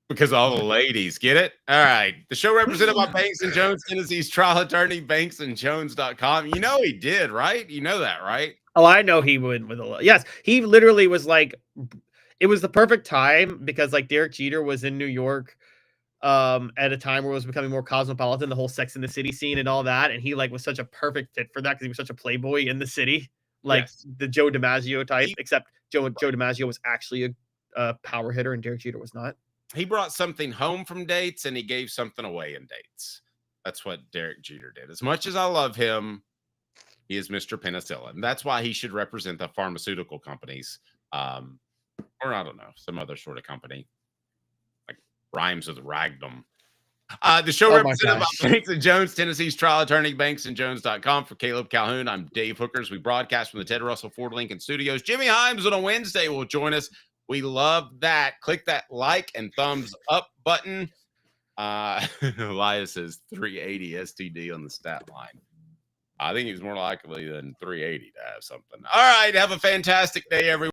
Because all the ladies get it. All right. The show represented by Banks and Jones, Tennessee's trial attorney, banksandjones.com. You know he did, right? You know that, right? Oh, I know he would with a lot. Yes, he literally was like, it was the perfect time because like Derek Jeter was in New York at a time where it was becoming more cosmopolitan, the whole Sex in the City scene and all that. And he like was such a perfect fit for that because he was such a playboy in the city, like the Joe DiMaggio type, except Joe DiMaggio was actually a power hitter and Derek Jeter was not. He brought something home from dates and he gave something away in dates. That's what Derek Jeter did. As much as I love him, he is Mr. Penicillin. That's why he should represent the pharmaceutical companies. Or I don't know, some other sort of company. Like rhymes with ragdom. The show represented by Banks and Jones, Tennessee's trial attorney, banksandjones.com. For Caleb Calhoun, I'm Dave Hookers. We broadcast from the Ted Russell Ford Lincoln Studios. Jimmy Himes on a Wednesday will join us. We love that. Click that like and thumbs up button. Elias says 380 STD on the stat line. I think he's more likely than 380 to have something. All right. Have a fantastic day, everyone.